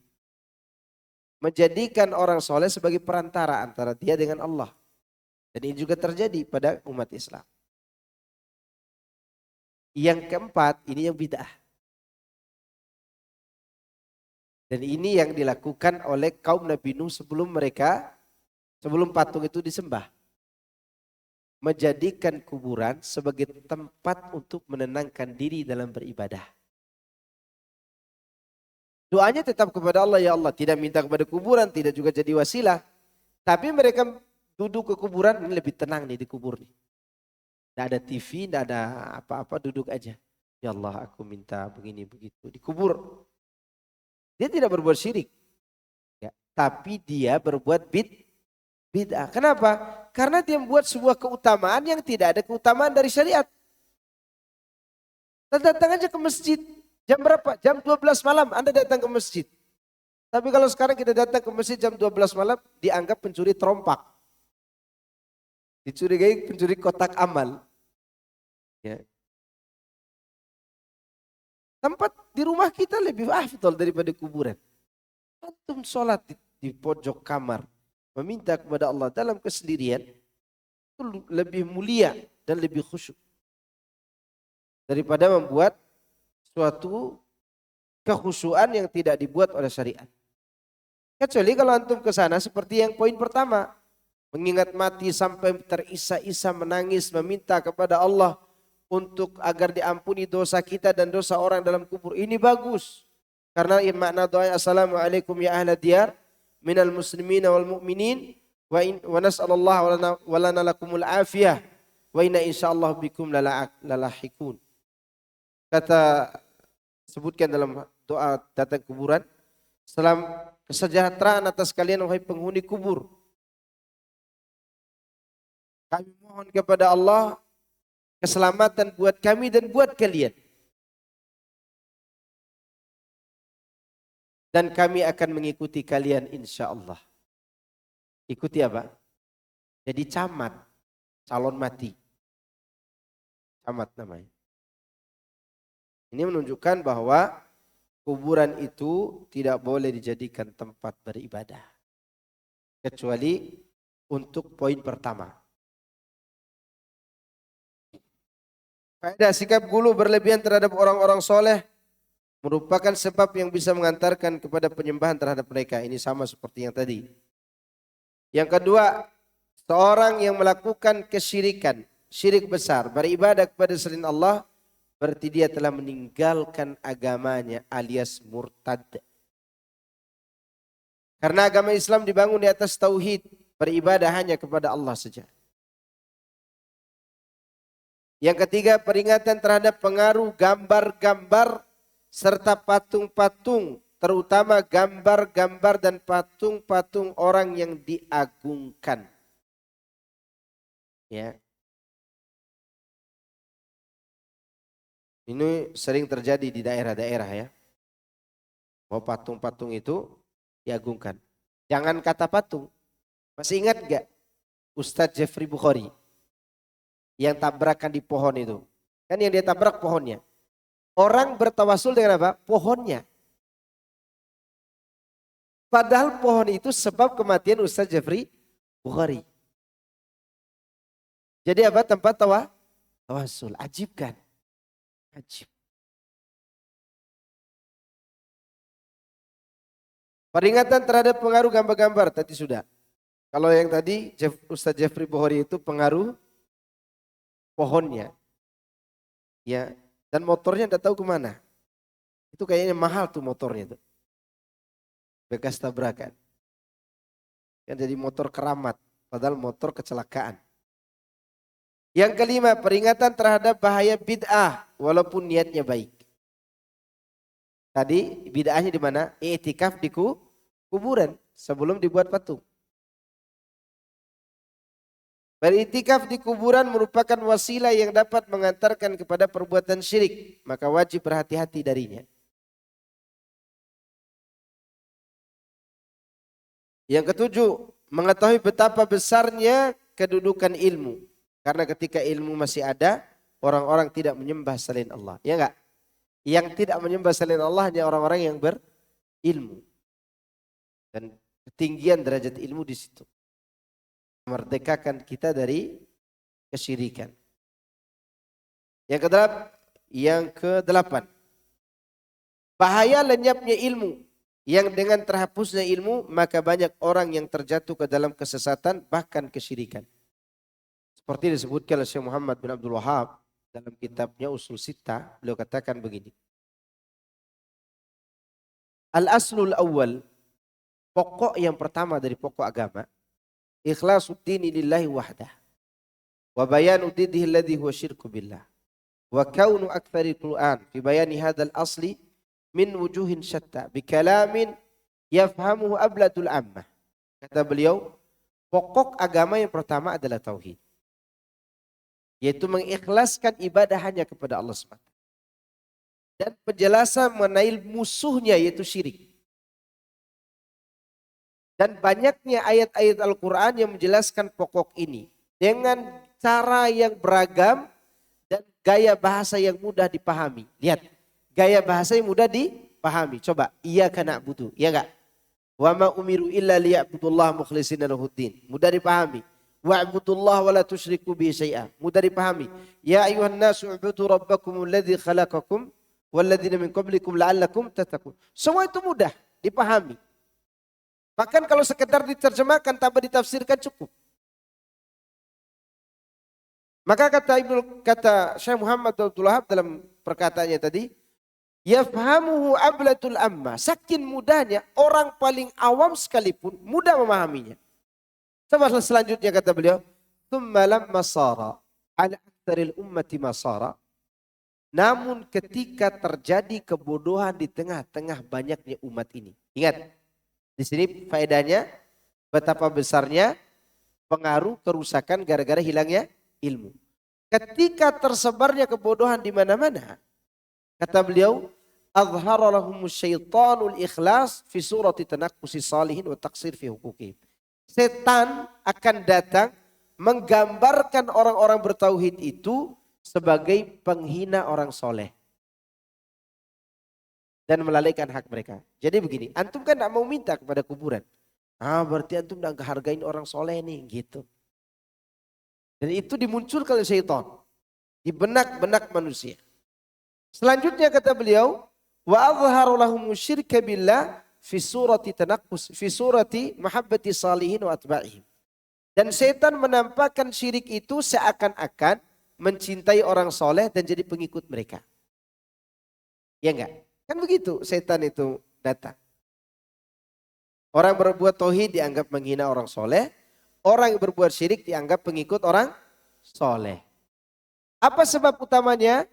Menjadikan orang soleh sebagai perantara antara dia dengan Allah. Dan ini juga terjadi pada umat Islam. Yang keempat, ini yang bid'ah. Dan ini yang dilakukan oleh kaum Nabi Nuh sebelum patung itu disembah. Menjadikan kuburan sebagai tempat untuk menenangkan diri dalam beribadah. Doanya tetap kepada Allah, ya Allah. Tidak minta kepada kuburan, tidak juga jadi wasilah. Tapi mereka duduk ke kuburan, ini lebih tenang nih di kubur nih. Tidak ada TV, tidak ada apa-apa, duduk aja. Ya Allah, aku minta begini begitu. Di kubur. Dia tidak berbuat syirik. Ya, tapi dia berbuat bid'ah. Kenapa? Karena dia membuat sebuah keutamaan yang tidak ada keutamaan dari syariat. Datang aja ke masjid. Jam berapa? Jam 12 malam Anda datang ke masjid. Tapi kalau sekarang kita datang ke masjid jam 12 malam, dianggap pencuri trompak. Dicurigai pencuri kotak amal. Ya. Tempat di rumah kita lebih afdal daripada kuburan. Antum sholat di pojok kamar, meminta kepada Allah dalam kesendirian, itu lebih mulia dan lebih khusyuk. Daripada membuat suatu kekhusyuan yang tidak dibuat oleh syariat. Kecuali kalau antum ke sana seperti yang poin pertama. mengingat mati sampai terisa-isa menangis meminta kepada Allah untuk agar diampuni dosa kita dan dosa orang dalam kubur. Ini bagus. Karena makna doa assalamualaikum ya ahla diyar minal muslimina wal mu'minin wa nas'alullah wa lana lakumul afiyah wa inna insyaallah bikum lalahikun. Kata sebutkan dalam doa datang kuburan, salam kesejahteraan atas kalian wahai penghuni kubur. Kami mohon kepada Allah keselamatan buat kami dan buat kalian. Dan kami akan mengikuti kalian insya Allah. Ikuti apa? Jadi camat, calon mati. Camat namanya. Ini menunjukkan bahwa kuburan itu tidak boleh dijadikan tempat beribadah. Kecuali untuk poin pertama. Faedah sikap gulu berlebihan terhadap orang-orang soleh merupakan sebab yang bisa mengantarkan kepada penyembahan terhadap mereka. Ini sama seperti yang tadi. Yang kedua, seorang yang melakukan kesyirikan, syirik besar, beribadah kepada selain Allah, berarti dia telah meninggalkan agamanya alias murtad. Karena agama Islam dibangun di atas tauhid, beribadah hanya kepada Allah saja. Yang ketiga, peringatan terhadap pengaruh gambar-gambar serta patung-patung, terutama gambar-gambar dan patung-patung orang yang diagungkan. Ya. Ini sering terjadi di daerah-daerah ya. Bahwa patung-patung itu diagungkan. Jangan kata patung. Masih ingat gak Ustadz Jeffrey Bukhari yang tabrakan di pohon itu? Kan yang dia tabrak pohonnya. Orang bertawasul dengan apa? Pohonnya. Padahal pohon itu sebab kematian Ustadz Jeffrey Bukhari. Jadi apa? Tempat tawasul. Ajib kan? Ajib. Peringatan terhadap pengaruh gambar-gambar tadi sudah. Kalau yang tadi Ustadz Jeffrey Bukhari itu pengaruh pohonnya. Ya, dan motornya tidak tahu kemana. Itu kayaknya mahal tuh motornya tuh. Bekas tabrakan. Kan jadi motor keramat, padahal motor kecelakaan. Yang kelima, peringatan terhadap bahaya bid'ah walaupun niatnya baik. Tadi bid'ahnya di mana? I'tikaf di kuburan sebelum dibuat patung. Beriktikaf di kuburan merupakan wasilah yang dapat mengantarkan kepada perbuatan syirik, maka wajib berhati-hati darinya. Yang ketujuh, mengetahui betapa besarnya kedudukan ilmu. Karena ketika ilmu masih ada, orang-orang tidak menyembah selain Allah. Ya enggak? Yang tidak menyembah selain Allah hanya orang-orang yang berilmu. Dan ketinggian derajat ilmu di situ. Memerdekakan kita dari kesyirikan. Yang kedelapan. Bahaya lenyapnya ilmu. Yang dengan terhapusnya ilmu, maka banyak orang yang terjatuh ke dalam kesesatan, bahkan kesyirikan. Seperti disebutkan oleh Syekh Muhammad bin Abdul Wahab dalam kitabnya Usul Sittah, beliau katakan begini. Al-aslul awal, pokok yang pertama dari pokok agama, ikhlasuddini lillahi wahdah. Wa bayanu diddihi alladhi huwa syirku billah. Wa kaunu aktsari Qur'an fi bayani hadzal asli min wujuhin syatta bi kalamin yafhamuhu abladul ammah. Kata beliau, pokok agama yang pertama adalah tauhid. Yaitu mengikhlaskan ibadah hanya kepada Allah SWT. Dan penjelasan mengenai musuhnya yaitu syirik. Dan banyaknya ayat-ayat Al-Quran yang menjelaskan pokok ini. Dengan cara yang beragam dan gaya bahasa yang mudah dipahami. Lihat, gaya bahasa yang mudah dipahami. Coba, iyyaka na'budu, ya enggak? Wa ma umiru illa liya'budullaha mukhlishina lahuddin. Mudah dipahami. Wa'budullaha wa la tusyriku bihi syai'a. Mudah dipahami. Ya ayuhan nasu ubudu rabbakumul ladzi khalaqakum walladzina min qablikum la'allakum tattaqun. Semua itu mudah dipahami. Bahkan kalau sekedar diterjemahkan tanpa ditafsirkan cukup. Maka kata Syekh Muhammad Abdul Wahab dalam perkataannya tadi, yafhamuhu ablatul amma. Saking mudahnya orang paling awam sekalipun mudah memahaminya. Coba selanjutnya kata beliau, thumma lamma sara ala aktsaril ummati masara. Namun ketika terjadi kebodohan di tengah-tengah banyaknya umat ini. Ingat, di sini faedahnya betapa besarnya pengaruh kerusakan gara-gara hilangnya ilmu. Ketika tersebarnya kebodohan di mana-mana, kata beliau, azhara lahumus syaitanul ikhlas fi surati tanaqqusi salihin wa taqsir fi huquqihim. Setan akan datang menggambarkan orang-orang bertauhid itu sebagai penghina orang soleh dan melalaikan hak mereka. Jadi begini, antum kan tidak mau minta kepada kuburan. Berarti antum tidak hargain orang soleh nih, gitu. Dan itu dimunculkan oleh syaitan di benak-benak manusia. Selanjutnya kata beliau, wa azharu lahum syirka billah fi surati tanaqqus fi surati mahabbati salihin wa atba'ihim. Dan setan menampakkan syirik itu seakan-akan mencintai orang soleh dan jadi pengikut mereka. Ya enggak? Kan begitu setan itu datang. Orang berbuat tauhid dianggap menghina orang soleh. Orang yang berbuat syirik dianggap pengikut orang soleh. Apa sebab utamanya?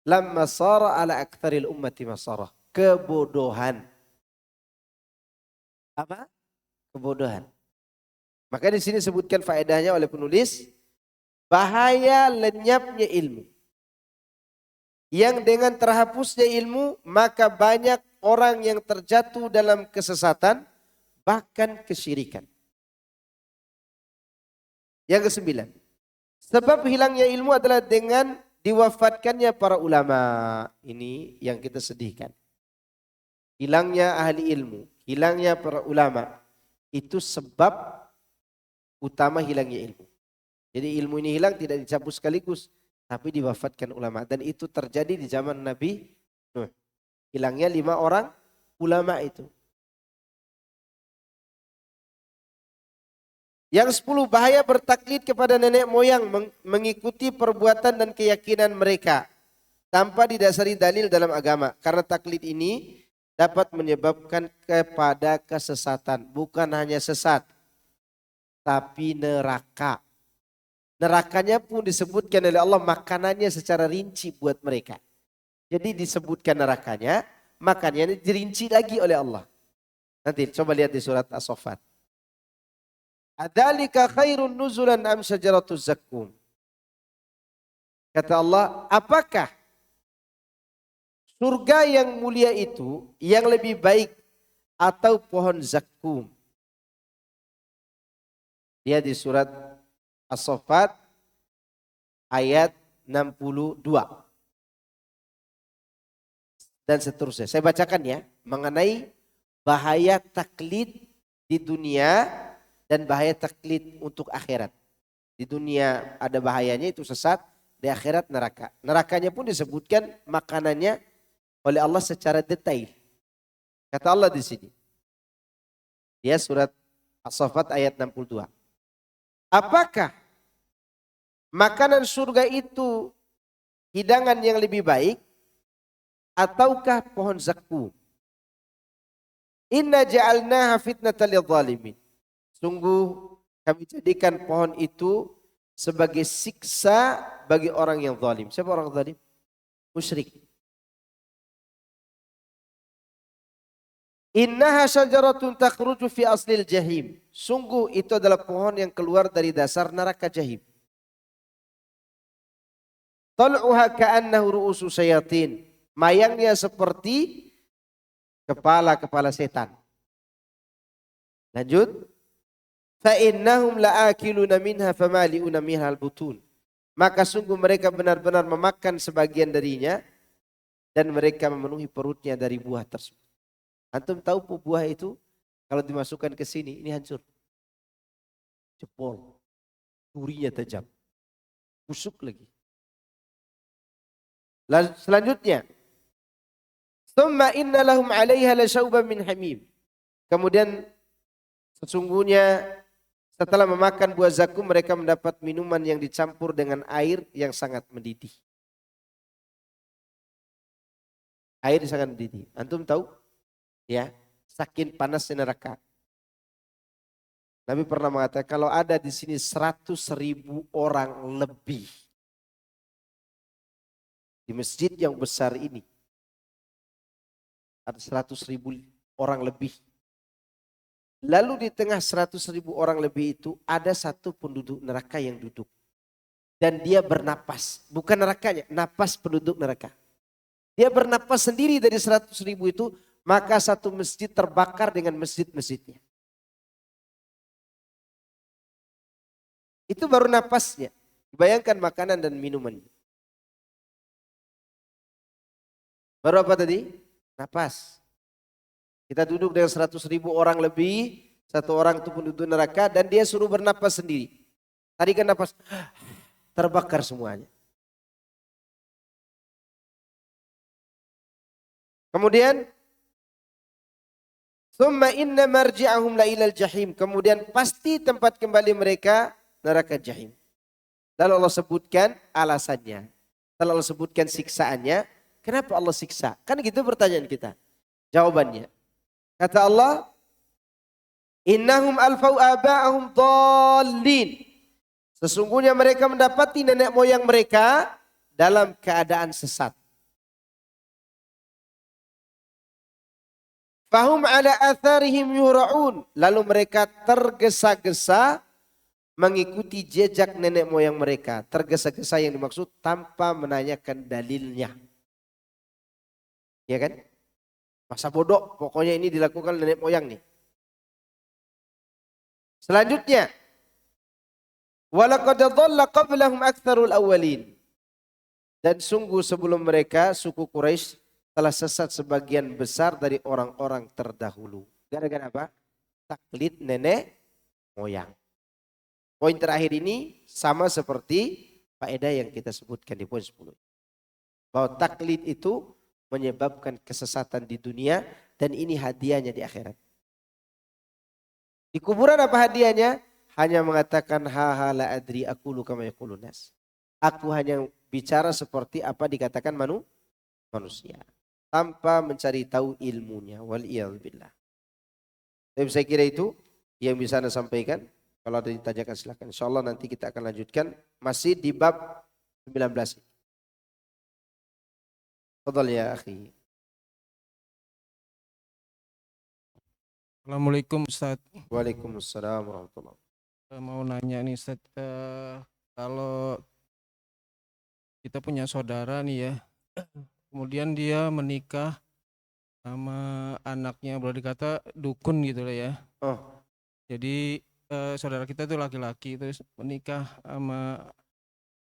Lamma sara ala aktsaril ummati masarah. Kebodohan. Apa? Kebodohan. Maka di sini sebutkan faedahnya oleh penulis. Bahaya lenyapnya ilmu. Yang dengan terhapusnya ilmu, maka banyak orang yang terjatuh dalam kesesatan, bahkan kesyirikan. Yang ke-9. Sebab hilangnya ilmu adalah dengan diwafatkannya para ulama. Ini yang kita sedihkan. Hilangnya ahli ilmu, hilangnya para ulama. Itu sebab utama hilangnya ilmu. Jadi ilmu ini hilang tidak dicabut sekaligus, tapi diwafatkan ulama. Dan itu terjadi di zaman Nabi Nuh. Hilangnya 5 orang ulama itu. Yang 10, bahaya bertaklid kepada nenek moyang, mengikuti perbuatan dan keyakinan mereka tanpa didasari dalil dalam agama. Karena taklid ini dapat menyebabkan kepada kesesatan. Bukan hanya sesat, tapi neraka. Nerakanya pun disebutkan oleh Allah makanannya secara rinci buat mereka. Jadi disebutkan nerakanya, makanannya dirinci lagi oleh Allah. Nanti coba lihat di surat As-Saffat. Adzalika khairun nuzulan am syajaratuz zakkum. Kata Allah, apakah surga yang mulia itu yang lebih baik atau pohon zakkum? Dia di surat As-Saffat ayat 62 dan seterusnya. Saya bacakan ya, mengenai bahaya taklid di dunia dan bahaya taklid untuk akhirat. Di dunia ada bahayanya, itu sesat, di akhirat neraka. Nerakanya pun disebutkan makanannya oleh Allah secara detail. Kata Allah di sini. Dia surat As-Saffat ayat 62. Apakah makanan surga itu hidangan yang lebih baik ataukah pohon zakkum? Inna ja'alnaha fitnatan lidh-dhalimin. Sungguh kami jadikan pohon itu sebagai siksa bagi orang yang zalim. Siapa orang zalim? Musyrik. Innaha syajaratun takhruju fi aslil jahim. Sungguh itu adalah pohon yang keluar dari dasar neraka jahim. Tal'uha ka'annahu ru'usu syayatin. Mayangnya seperti kepala-kepala setan. Lanjut. Fa innahum la'akiluna minha famali'una minhal butun. Maka sungguh mereka benar-benar memakan sebagian darinya dan mereka memenuhi perutnya dari buah tersebut. Antum tahu buah itu kalau dimasukkan ke sini ini hancur. Jempol. Durinya tajam. Busuk lagi. Lalu selanjutnya. Tsumma inna lahum 'alaiha lasyauban min hamim. Kemudian sesungguhnya Setelah memakan buah zakum mereka mendapat minuman yang dicampur dengan air yang sangat mendidih. Air sangat mendidih. Antum tahu? Ya, saking panasnya neraka. Nabi pernah mengatakan kalau ada di sini 100.000 orang lebih di masjid yang besar ini, ada 100.000 orang lebih. Lalu di tengah 100.000 orang lebih itu ada satu penduduk neraka yang duduk. Dan dia bernapas. Bukan nerakanya, napas penduduk neraka. Dia bernapas sendiri dari 100.000 itu, maka satu masjid terbakar dengan masjid-masjidnya. Itu baru napasnya. Bayangkan makanan dan minumannya. Baru apa tadi? Napas. Kita duduk dengan 100.000 orang lebih, satu orang itu penduduk neraka dan dia suruh bernapas sendiri. Tadi kan napas, terbakar semuanya. Kemudian, summa inna marji'ahum la ilal jahim. Kemudian pasti tempat kembali mereka neraka jahim. Lalu Allah sebutkan alasannya. Lalu Allah sebutkan siksaannya. Kenapa Allah siksa? Kan gitu pertanyaan kita. Jawabannya. Kata Allah, innahum alfau aba'ahum dhalin. Sesungguhnya mereka mendapati nenek moyang mereka dalam keadaan sesat. Fahum ala atharihim yura'un. Lalu mereka tergesa-gesa mengikuti jejak nenek moyang mereka. Tergesa-gesa yang dimaksud tanpa menanyakan dalilnya. Ya kan? Masa bodoh, pokoknya ini dilakukan nenek moyang nih. Selanjutnya, walaqad dhalla qablahum aktsarul awwalin. Dan sungguh sebelum mereka suku Quraisy telah sesat sebagian besar dari orang-orang terdahulu. Gara-gara apa? Taklid nenek moyang. Poin terakhir ini sama seperti faedah yang kita sebutkan di poin 10. Bahwa taklid itu menyebabkan kesesatan di dunia dan ini hadiahnya di akhirat. Di kuburan apa hadiahnya? Hanya mengatakan ha la adri aqulu kama yaqulun nas. Aku hanya bicara seperti apa dikatakan manusia tanpa mencari tahu ilmunya. Wal iyadzubillah. Tapi saya kira itu yang bisa Anda sampaikan. Kalau ada ditanyakan silakan. Insyaallah nanti kita akan lanjutkan masih di bab 19. Fadhal ya akhi. Assalamualaikum Ustaz. Waalaikumsalam warahmatullahi wabarakatuh. Mau nanya nih Ustaz, kalau kita punya saudara nih ya, kemudian dia menikah sama anaknya, boleh dikata dukun gitu lah ya. Oh, Jadi saudara kita itu laki-laki terus menikah sama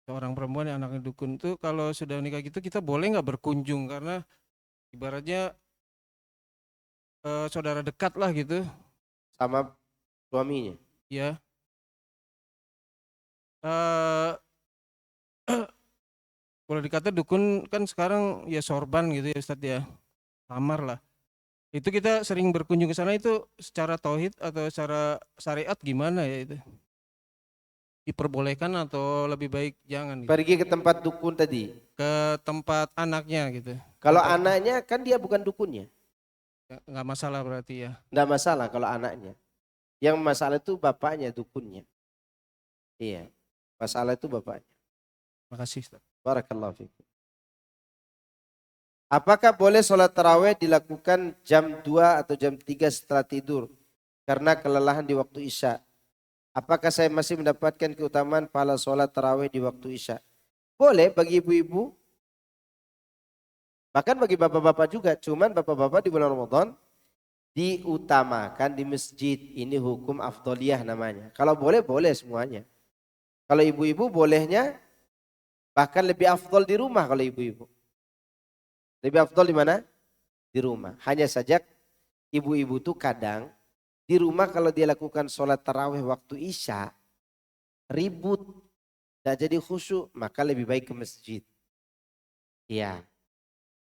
seorang perempuan yang anaknya dukun. Itu kalau sudah menikah gitu kita boleh nggak berkunjung karena ibaratnya saudara dekat lah gitu sama suaminya. ya. Eh Boleh dikata dukun kan sekarang ya sorban gitu ya Ustadz ya, lamar lah. Itu kita sering berkunjung ke sana itu secara tauhid atau secara syariat gimana ya itu? Diperbolehkan atau lebih baik jangan gitu? Pergi ke tempat dukun tadi. Ke tempat anaknya gitu. Kalau Tempat, anaknya kan dia bukan dukunnya. nggak masalah berarti ya. Enggak masalah kalau anaknya. Yang masalah itu bapaknya dukunnya. Iya. Masalah itu bapaknya. Makasih Ustadz. Barakallahu fikum. Apakah boleh sholat taraweh dilakukan jam 2 atau jam 3 setelah tidur karena kelelahan di waktu Isya? Apakah saya masih mendapatkan keutamaan pahala sholat taraweh di waktu Isya? Boleh bagi ibu-ibu. Bahkan bagi bapak-bapak juga. Cuman bapak-bapak di bulan Ramadan diutamakan di masjid. Ini hukum afdoliyah namanya. Kalau boleh, boleh semuanya. Kalau ibu-ibu bolehnya bahkan lebih afdol di rumah kalau ibu-ibu. Lebih afdol di mana? Di rumah. Hanya saja ibu-ibu tuh kadang di rumah kalau dia lakukan sholat tarawih waktu Isya ribut. Tidak jadi khusyuk, maka lebih baik ke masjid. Iya.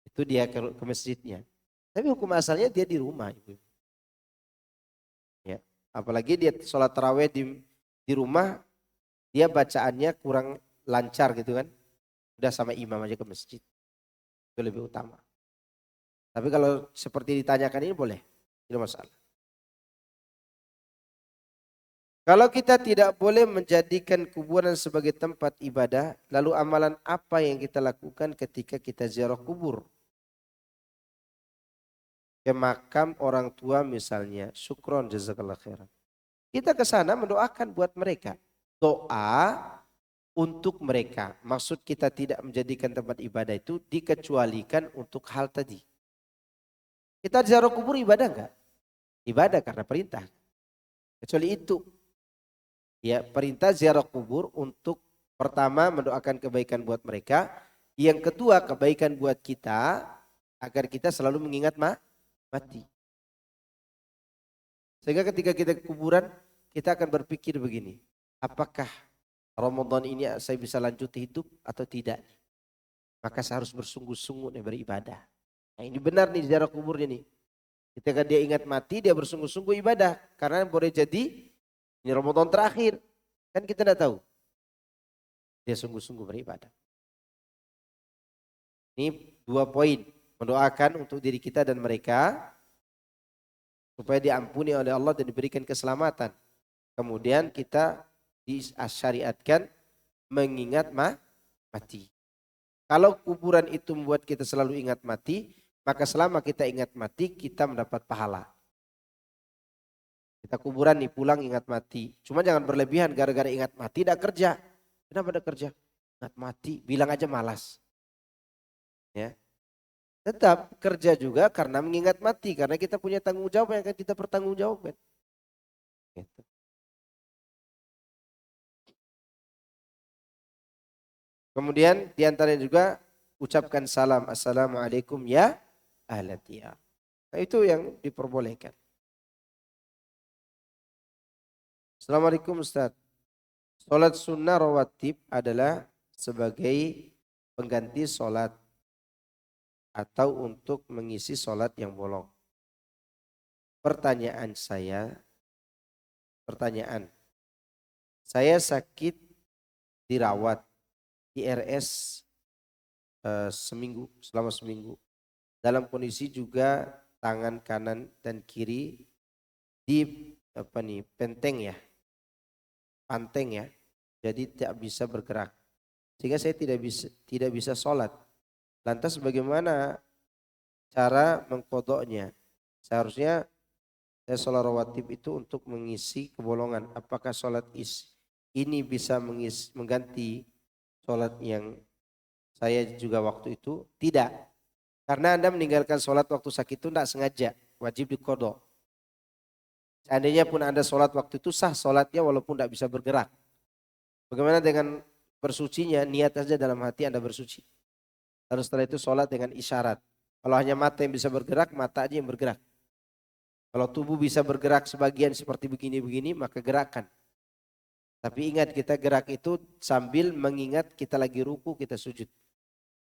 Itu dia ke masjidnya. Tapi hukum asalnya dia di rumah. Ibu. Ya. Apalagi dia sholat tarawih di di rumah dia bacaannya kurang lancar gitu kan, udah sama imam aja ke masjid, itu lebih utama. Tapi kalau seperti ditanyakan ini boleh, tidak masalah. Kalau kita tidak boleh menjadikan kuburan sebagai tempat ibadah, lalu amalan apa yang kita lakukan ketika kita ziarah kubur? Ke makam orang tua misalnya, syukron jazakallah khairan. Kita ke sana mendoakan buat mereka. Doa untuk mereka. Maksud kita tidak menjadikan tempat ibadah itu dikecualikan untuk hal tadi. Kita ziarah kubur ibadah enggak? Ibadah karena perintah. Kecuali itu. Ya, perintah ziarah kubur untuk pertama mendoakan kebaikan buat mereka, yang kedua kebaikan buat kita agar kita selalu mengingat mati. Sehingga ketika kita ke kuburan kita akan berpikir begini, apakah Ramadan ini saya bisa lanjut hidup atau tidak? Maka saya harus bersungguh-sungguh nih beribadah. Nah, ini benar nih ziarah kuburnya nih. Ketika dia ingat mati dia bersungguh-sungguh ibadah, karena boleh jadi ini Ramadan terakhir, kan kita tidak tahu. Dia sungguh-sungguh beribadah. Ini 2 poin, mendoakan untuk diri kita dan mereka supaya diampuni oleh Allah dan diberikan keselamatan. Kemudian kita disyariatkan mengingat mati. Kalau kuburan itu membuat kita selalu ingat mati, maka selama kita ingat mati kita mendapat pahala. Kita kuburan nih pulang ingat mati. Cuma jangan berlebihan gara-gara ingat mati tidak kerja. Kenapa tidak kerja? Ingat mati, bilang aja malas. Ya. Tetap kerja juga karena mengingat mati. Karena kita punya tanggung jawab yang akan kita pertanggungjawabkan. Gitu. Kemudian diantaranya juga ucapkan salam. Assalamualaikum ya ahlat diyar. Nah, itu yang diperbolehkan. Assalamualaikum Ustaz. Salat sunnah rawatib adalah sebagai pengganti salat atau untuk mengisi salat yang bolong. Pertanyaan, saya sakit dirawat di RS selama seminggu. Dalam kondisi juga tangan kanan dan kiri di panteng ya. Jadi tidak bisa bergerak. Sehingga saya tidak bisa sholat. Lantas bagaimana cara mengkodoknya? Seharusnya saya sholat rawatib itu untuk mengisi kebolongan. Apakah sholat ini bisa mengganti sholat yang saya juga waktu itu? Tidak. Karena Anda meninggalkan sholat waktu sakit itu tidak sengaja. Wajib dikodok. Seandainya pun Anda sholat waktu itu sah sholatnya walaupun tidak bisa bergerak. Bagaimana dengan bersucinya? Niat saja dalam hati Anda bersuci. Lalu setelah itu sholat dengan isyarat. Kalau hanya mata yang bisa bergerak, mata aja yang bergerak. Kalau tubuh bisa bergerak sebagian seperti begini-begini, maka gerakan. Tapi ingat kita gerak itu sambil mengingat kita lagi ruku, kita sujud.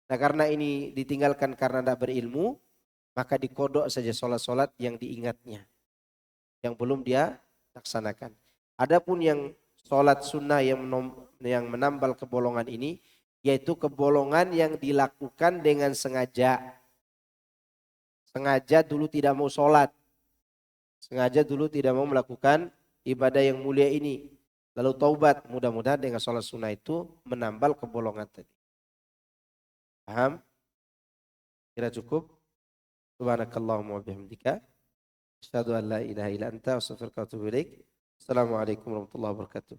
Nah karena ini ditinggalkan karena tidak berilmu, maka dikodok saja sholat-sholat yang diingatnya. Yang belum dia laksanakan. Adapun yang sholat sunnah yang menambal kebolongan ini, yaitu kebolongan yang dilakukan dengan sengaja. Sengaja dulu tidak mau sholat. Sengaja dulu tidak mau melakukan ibadah yang mulia ini. Lalu taubat, mudah-mudahan dengan sholat sunnah itu menambal kebolongan tadi. Paham? Kira cukup? Subhanakallahumma wabihamdika. Asyhadu an la ilaha illa anta astaghfiruka wa atubu ilaik. Assalamualaikum warahmatullahi wabarakatuh.